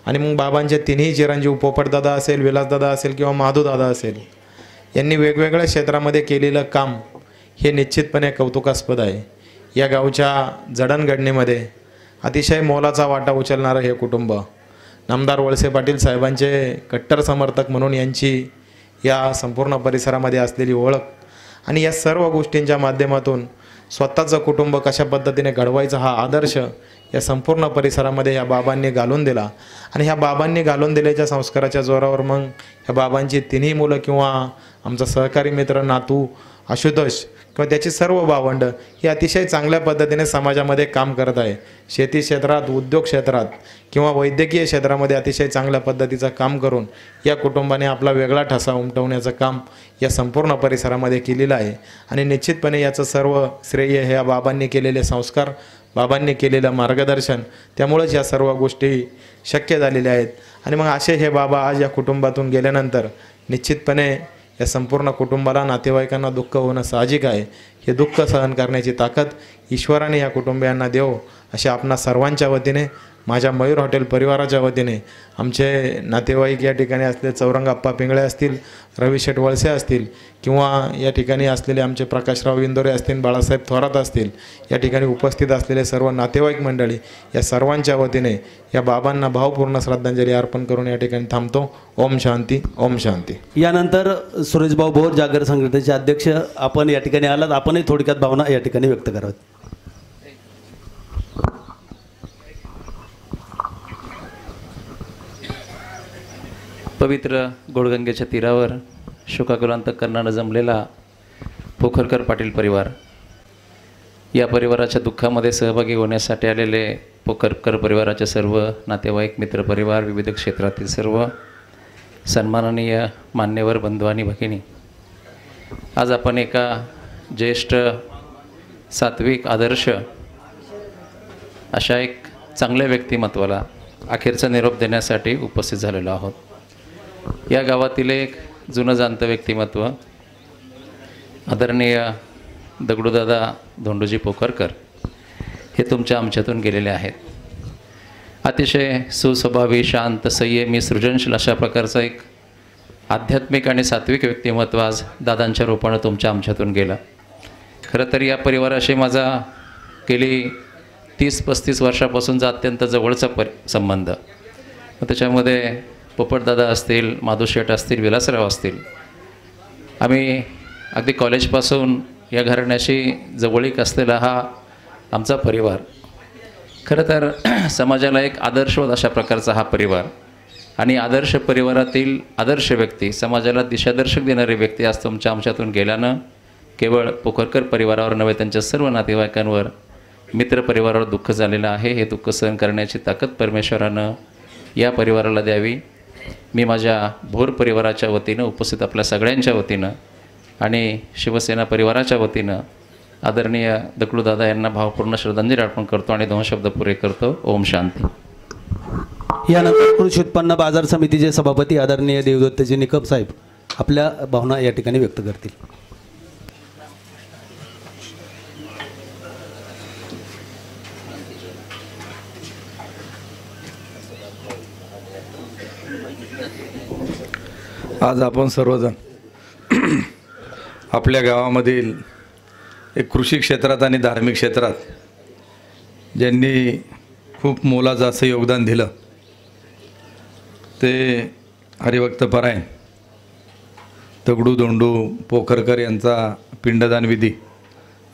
आणि मग बाबांचे 3ही चिरंजीव, पोपटदादा असेल, विलासदादा असेल किंवा माधूदादा असेल, यांनी वेगवेगळ्या क्षेत्रामध्ये केलेलं काम हे निश्चितपणे कौतुकास्पद आहे. या गावच्या जडणघडणीमध्ये अतिशय मोलाचा वाटा उचलणारं हे कुटुंब, नामदार वळसे पाटील साहेबांचे कट्टर समर्थक म्हणून यांची या संपूर्ण परिसरामध्ये असलेली ओळख आणि या सर्व गोष्टींच्या माध्यमातून स्वतःचं कुटुंब कशा पद्धतीने घडवायचा हा आदर्श या संपूर्ण परिसरामध्ये ह्या बाबांनी घालून दिला आणि ह्या बाबांनी घालून दिल्याच्या संस्काराच्या जोरावर मग ह्या बाबांची 3ही मुलं किंवा आमचा सहकारी मित्र नातू आशुतोष किंवा त्याची सर्व भावंडं ही अतिशय चांगल्या पद्धतीने समाजामध्ये काम करत आहे. शेती क्षेत्रात, उद्योग क्षेत्रात किंवा वैद्यकीय क्षेत्रामध्ये अतिशय चांगल्या पद्धतीचं काम करून या कुटुंबाने आपला वेगळा ठसा उमटवण्याचं काम या संपूर्ण परिसरामध्ये केलेलं आहे. आणि निश्चितपणे याचं सर्व श्रेय हे या बाबांनी केलेले संस्कार, बाबांनी केलेलं मार्गदर्शन, त्यामुळेच या सर्व गोष्टी शक्य झालेल्या आहेत. आणि मग असे हे बाबा आज या कुटुंबातून गेल्यानंतर निश्चितपणे या संपूर्ण कुटुंबाला, नातेवाईकांना दुःख होणं साहजिक आहे. हे दुःख सहन करण्याची ताकद ईश्वराने या कुटुंबियांना देवो असे आपणा सर्वांच्या वतीने, माझ्या मयूर हॉटेल परिवाराच्या वतीने, आमचे नातेवाईक या ठिकाणी असलेले चौरंगाप्पा पिंगळे असतील, रवी शेठ वळसे असतील किंवा या ठिकाणी असलेले आमचे प्रकाशराव इंदोरे असतील, बाळासाहेब थोरात असतील, या ठिकाणी उपस्थित असलेले सर्व नातेवाईक मंडळी, या सर्वांच्या वतीने या बाबांना भावपूर्ण श्रद्धांजली अर्पण करून या ठिकाणी थांबतो. ओम शांती, ओम शांती. यानंतर सुरेशभाऊ भोर जागर संघटनेचे अध्यक्ष आपण या ठिकाणी आलात, आपणही थोडक्यात भावना या ठिकाणी व्यक्त कराव्यात. पवित्र गोडगंगेच्या तीरावर शोकाकुलांत करणारं जमलेला पोखरकर पाटील परिवार, या परिवाराच्या दुःखामध्ये सहभागी होण्यासाठी आलेले पोखरकर परिवाराचे सर्व नातेवाईक, मित्रपरिवार, विविध क्षेत्रातील सर्व सन्माननीय मान्यवर बंधू आणि भगिनी, आज आपण एका ज्येष्ठ, सात्विक, आदर्श अशा एक चांगल्या व्यक्तिमत्वाला अखेरचा निरोप देण्यासाठी उपस्थित झालेलो आहोत. या गावातील एक जुनं जाणतं व्यक्तिमत्व आदरणीय दगडूदादा धोंडूजी पोखरकर हे तुमच्या आमच्यातून गेलेले आहेत. अतिशय सुस्वभावी, शांत, संयमी, सृजनशील अशा प्रकारचं एक आध्यात्मिक आणि सात्विक व्यक्तिमत्व आज दादांच्या रूपानं तुमच्या आमच्यातून गेलं. खरं तर या परिवाराशी माझा गेली 30-35 वर्षापासूनचा अत्यंत जवळचा संबंध. त्याच्यामध्ये पोपटदादा असतील, माधुशेठ असतील, विलासराव असतील, आम्ही अगदी कॉलेजपासून या घराण्याशी जवळीक असलेला हा आमचा परिवार. खरं तर समाजाला एक आदर्शवत अशा प्रकारचा हा परिवार आणि आदर्श परिवारातील आदर्श व्यक्ती, समाजाला दिशादर्शक देणारे व्यक्ती आज तुमच्या आमच्यातून गेल्यानं केवळ पोखरकर परिवारावर नव्हे, त्यांच्या सर्व नातेवाईकांवर, मित्रपरिवारावर दुःख झालेलं आहे. हे दुःख सहन करण्याची ताकद परमेश्वरानं या परिवाराला द्यावी. मी माझ्या भोर परिवाराच्या वतीनं, उपस्थित आपल्या सगळ्यांच्या वतीनं आणि शिवसेना परिवाराच्या वतीनं आदरणीय दगडूदादा यांना भावपूर्ण श्रद्धांजली अर्पण करतो आणि 2 शब्द पुरे करतो. ओम शांती. यानंतर कृषी उत्पन्न बाजार समितीचे सभापती आदरणीय देवदत्तजी निकम साहेब आपल्या भावना या ठिकाणी व्यक्त करतील. आज आपण सर्वजण आपल्या गावामधील एक कृषी क्षेत्रात आणि धार्मिक क्षेत्रात ज्यांनी खूप मोलाचं असं योगदान दिलं ते हरिभक्तपरायण दगडू धोंडू पोखरकर यांचा पिंडदान विधी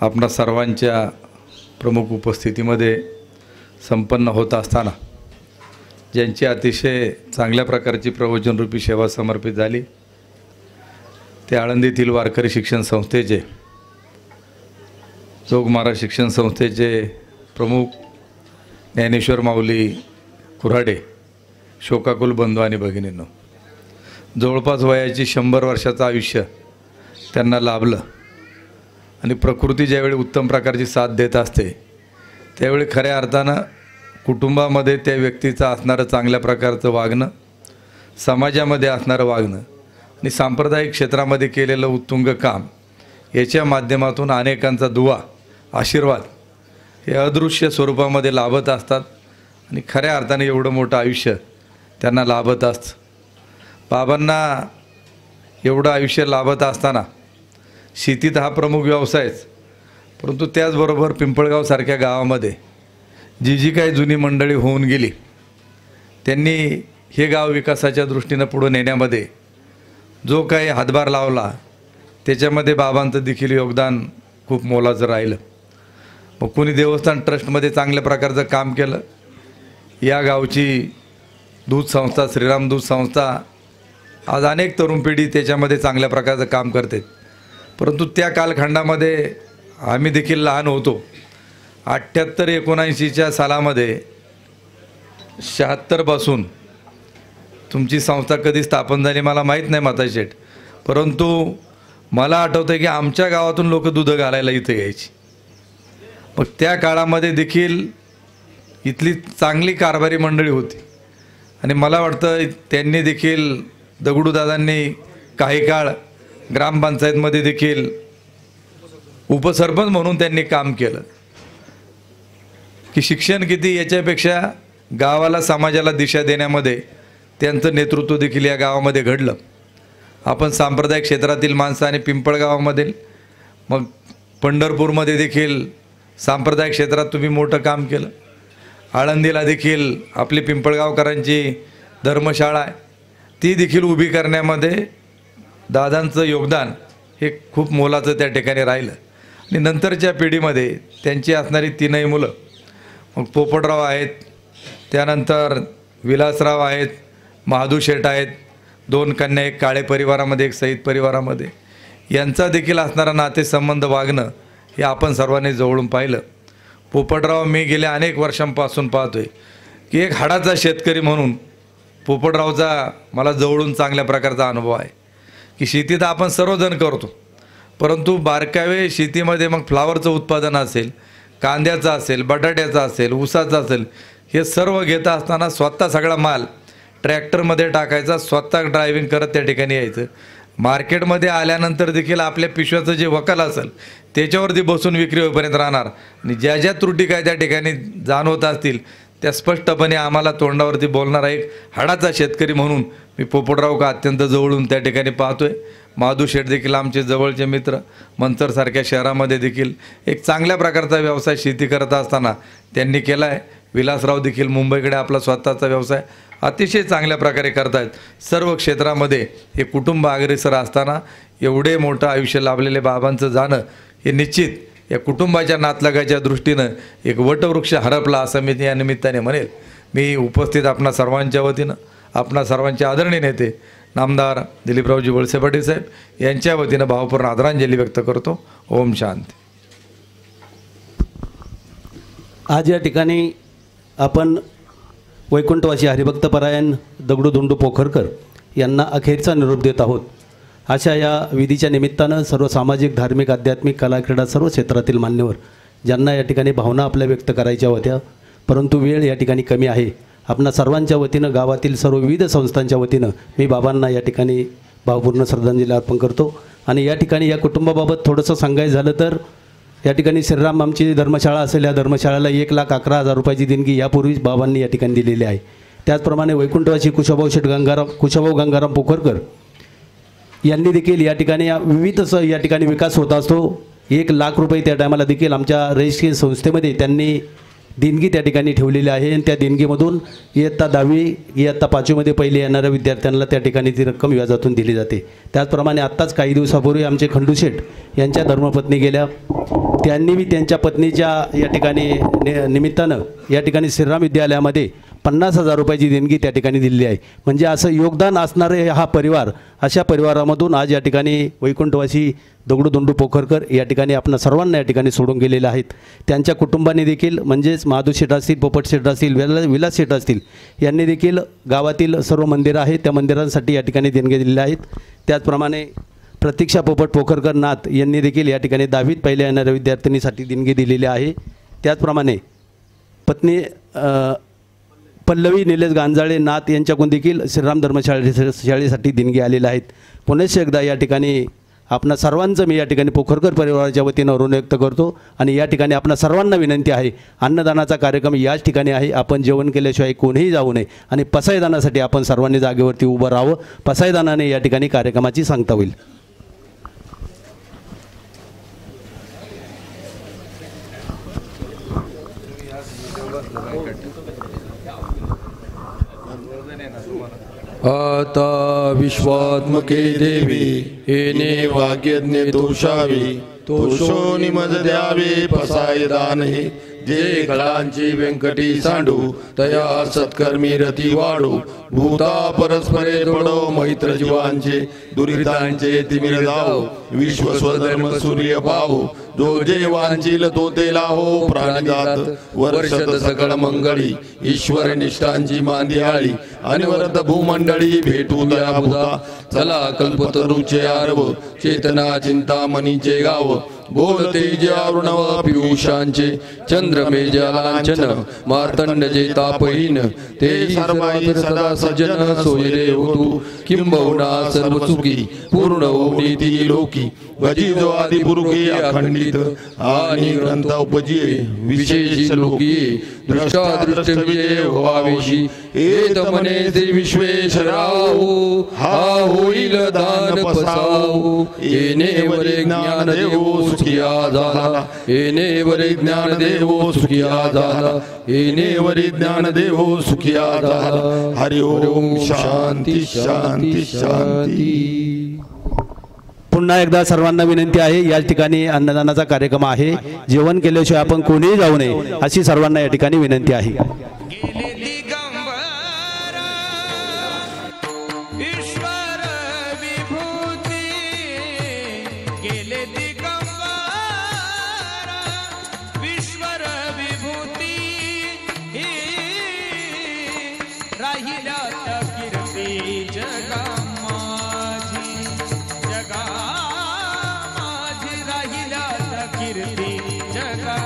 आपणा सर्वांच्या प्रमुख उपस्थितीमध्ये संपन्न होत असताना ज्यांची अतिशय चांगल्या प्रकारची प्रवचनरूपी सेवा समर्पित झाली ते आळंदीतील वारकरी शिक्षण संस्थेचे, जोग महाराज शिक्षण संस्थेचे प्रमुख ज्ञानेश्वर माऊली कुऱ्हाडे, शोकाकुल बंधू आणि भगिनींनो, जवळपास वयाची 100 वर्षाचं आयुष्य त्यांना लाभलं आणि प्रकृती ज्यावेळी उत्तम प्रकारची साथ देत असते त्यावेळी खऱ्या अर्थानं कुटुंबामध्ये त्या व्यक्तीचं असणारं चांगल्या प्रकारचं वागणं, समाजामध्ये असणारं वागणं आणि सांप्रदायिक क्षेत्रामध्ये केलेलं उत्तुंग काम याच्या माध्यमातून अनेकांचा दुवा, आशीर्वाद हे अदृश्य स्वरूपामध्ये लाभत असतात आणि खऱ्या अर्थाने एवढं मोठं आयुष्य त्यांना लाभत असतं. बाबांना एवढं आयुष्य लाभत असताना शेतीत हा प्रमुख व्यवसायच, परंतु त्याचबरोबर पिंपळगावसारख्या गावामध्ये जी काही जुनी मंडळी होऊन गेली त्यांनी हे गाव विकासाच्या दृष्टीनं पुढे नेण्यामध्ये जो काही हातभार लावला त्याच्यामध्ये बाबांचं देखील योगदान खूप मोलाचं राहिलं. मग कोणी देवस्थान ट्रस्टमध्ये चांगल्या प्रकारचं काम केलं. या गावची दूध संस्था, श्रीराम दूध संस्था, आज अनेक तरुण पिढी त्याच्यामध्ये चांगल्या प्रकारचं काम करते. परंतु त्या कालखंडामध्ये आम्ही देखील लहान होतो. 78-79च्या सालामध्ये 76पासून तुमची संस्था कधी स्थापन झाली मला माहीत नाही माता शेठ, परंतु मला आठवतं आहे की आमच्या गावातून लोक दूध घालायला इथे यायची. मग त्या काळामध्ये देखील इथली चांगली कारभारी मंडळी होती आणि मला वाटतं त्यांनी देखील दगडूदादांनी काही काळ ग्रामपंचायतमध्ये देखील उपसरपंच म्हणून त्यांनी काम केलं की शिक्षण किती याच्यापेक्षा गावाला समाजाला दिशा देण्यामध्ये त्यांचं नेतृत्व देखील या गावामध्ये घडलं. आपण सांप्रदायिक क्षेत्रातील माणसं आणि पिंपळगावामधील मग पंढरपूरमध्ये देखील सांप्रदायिक क्षेत्रात तुम्ही मोठं काम केलं. आळंदीला देखील आपली पिंपळगावकरांची धर्मशाळा आहे ती देखील उभी करण्यामध्ये दादांचं योगदान हे खूप मोलाचं त्या ठिकाणी राहिलं. आणि नंतरच्या पिढीमध्ये त्यांची असणारी 3 मुलं मग पोपटराव आहेत, त्यानंतर विलासराव आहेत, महादू शेठ आहेत, 2 कन्या, एक काळे परिवारामध्ये एक सईद परिवारामध्ये, यांचा देखील असणारा नातेसंबंध वागणं हे आपण सर्वांनी जवळून पाहिलं. पोपटराव मी गेल्या अनेक वर्षांपासून पाहतोय की एक हाडाचा शेतकरी म्हणून पोपटरावचा मला जवळून चांगल्या प्रकारचा अनुभव आहे की शेती तर आपण सर्वजण करतो, परंतु बारकावे शेतीमध्ये मग फ्लावरचं उत्पादन असेल, कांद्याचं असेल, बटाट्याचं असेल, ऊसाचं असेल, हे सर्व घेता असताना स्वतः सगळा माल ट्रॅक्टरमध्ये टाकायचा, स्वतः ड्रायव्हिंग करत त्या ठिकाणी यायचं. मार्केटमध्ये आल्यानंतर देखील आपल्या पिशव्याचं जे वकाल असेल त्याच्यावरती बसून विक्री होईपर्यंत राहणार आणि ज्या ज्या त्रुटी काय त्या ठिकाणी जाणवत असतील त्या स्पष्टपणे आम्हाला तोंडावरती बोलणारा एक हाडाचा शेतकरी म्हणून मी पोपटराव का अत्यंत जवळून त्या ठिकाणी पाहतोय. महादू शेठ देखील आमचे जवळचे मित्र, मंचरसारख्या शहरामध्ये देखील एक चांगल्या प्रकारचा व्यवसाय शेती करत असताना त्यांनी केला आहे. विलासराव देखील मुंबईकडे आपला स्वतःचा व्यवसाय अतिशय चांगल्या प्रकारे करत आहेत. सर्व क्षेत्रामध्ये हे कुटुंब अग्रेसर असताना एवढे मोठं आयुष्य लाभलेले बाबांचं जाणं हे निश्चित या कुटुंबाच्या नातलगाच्या दृष्टीनं एक वटवृक्ष हरपला असं मी या निमित्ताने म्हणेल. मी उपस्थित आपणा सर्वांच्या वतीनं, आपणा सर्वांचे आदरणीय नेते नामदार दिलीपरावजी वळसे पाटील साहेब यांच्या वतीनं भावपूर्ण आदरांजली व्यक्त करतो. ओम शांती. आज या ठिकाणी आपण वैकुंठवासी हरिभक्तपरायण दगडू धोंडू पोखरकर यांना अखेरचा निरोप देत आहोत. अशा या विधीच्या निमित्तानं सर्व सामाजिक, धार्मिक, आध्यात्मिक, कला, क्रीडा सर्व क्षेत्रातील मान्यवर ज्यांना या ठिकाणी भावना आपल्या व्यक्त करायच्या होत्या, परंतु वेळ या ठिकाणी कमी आहे. आपणा सर्वांच्या वतीनं, गावातील सर्व विविध संस्थांच्या वतीनं मी बाबांना या ठिकाणी भावपूर्ण श्रद्धांजली अर्पण करतो. आणि या ठिकाणी या कुटुंबाबाबत थोडंसं सांगायचं झालं तर या ठिकाणी श्रीराम आमची धर्मशाळा असेल, या धर्मशाळेला 1,11,000 रुपयाची देणगी यापूर्वीच बाबांनी या ठिकाणी दिलेली आहे. त्याचप्रमाणे वैकुंठवासी कुशाभाऊ गंगाराम पोखरकर यांनी देखील या ठिकाणी विविध या ठिकाणी विकास होत असतो. 1,00,000 रुपये त्या टायमाला देखील आमच्या रजिस्ट्रेशन संस्थेमध्ये त्यांनी देणगी त्या ठिकाणी ठेवलेली आहे आणि त्या देणगीमधून इयत्ता 10वी, इयत्ता 5वीमध्ये पहिले येणाऱ्या विद्यार्थ्यांना त्या ठिकाणी ती रक्कम व्याजातून दिली जाते. त्याचप्रमाणे आत्ताच काही दिवसापूर्वी आमचे खंडूशेठ यांच्या धर्मपत्नी गेल्या, त्यांनी बी त्यांच्या पत्नीच्या या ठिकाणी निमित्तानं या ठिकाणी श्रीराम विद्यालयामध्ये 50,000 रुपयाची देणगी त्या ठिकाणी दिलेली आहे. म्हणजे असं योगदान असणारे हा परिवार, अशा परिवारामधून आज या ठिकाणी वैकुंठवासी दगडू धोंडू पोखरकर या ठिकाणी आपण सर्वांना या ठिकाणी सोडून गेलेले आहेत. त्यांच्या कुटुंबाने देखील म्हणजेच महादू शेठ असतील, पोपट शेठ असतील, विलास शेठ असतील यांनी देखील गावातील सर्व मंदिरं आहेत त्या मंदिरांसाठी या ठिकाणी देणगी दिलेल्या आहेत. त्याचप्रमाणे प्रतीक्षा पोपट पोखरकर नाथ यांनी देखील या ठिकाणी 10वीत पहिल्या येणाऱ्या विद्यार्थिनीसाठी देणगी दिलेली आहे. त्याचप्रमाणे पत्नी पल्लवी निलेश गांजाळे नाथ यांच्याकडून देखील श्रीराम धर्मशाळेसाठी देणगी आलेल्या आहेत. पुनश्च एकदा या ठिकाणी आपणा सर्वांचं मी या ठिकाणी पोखरकर परिवाराच्या वतीनं ऋण व्यक्त करतो. आणि या ठिकाणी आपणा सर्वांना विनंती आहे, अन्नदानाचा कार्यक्रम याच ठिकाणी आहे, आपण जेवण केल्याशिवाय कोणीही जाऊ नये आणि पसायदानासाठी आपण सर्वांनी जागेवरती उभं राहावं. पसायदानाने या ठिकाणी कार्यक्रमाची सांगता होईल. आता विश्वात्मके देवी येणे वाग्यज्ञ तोषावी तो शोनी मज द्यावे पसाय दान हे जे कळांची व्यंकटी सांडू तया सत्कर्मी रती वाढू भूता परस्परे पडो मैत्र जीवांचे दुरितांचे तिमिर जाओ विश्व स्वधर्म सूर्य पाहो जो जे वांचिल तो ते लाहो प्राणिजात वर्षत सकळ मंगळी ईश्वर निष्ठांची मांदियाळी अनवरत भूमंडळी भेटू दया भूता चला कल्पतरूचे आरव चेतना चिंतामणीचे गाव बोलते जे अरुणव पियुषांचे चंद्रमेजा लांछन मार्तंड जे तापहीन ते सर्वाई सदा सज्जन सोयरे होतू किंबहुना सर्व सुखी पूर्ण होनी ती लोकी भजी जो आदि पुरुषी अखंडित आणि ग्रंथ उपजिये विशेष लोकी दृष्टा दृष्टविजय व्हावेशी एत मने ते विश्वेश्वराहो हा होईल दान पसाओ येणे वरे ज्ञान देवो सुखिया झाला येणे वरे ज्ञान देवो सुखिया झाला येणे वरे ज्ञान देवो सुखिया झाला हरि ओम शांती शांती शांती. पुन्हा एकदा सर्वांना विनंती आहे, या ठिकाणी अन्नदानाचा कार्यक्रम आहे, जेवण केल्याशिवाय आपण कोणीही जाऊ नये अशी सर्वांना या ठिकाणी विनंती आहे. जगा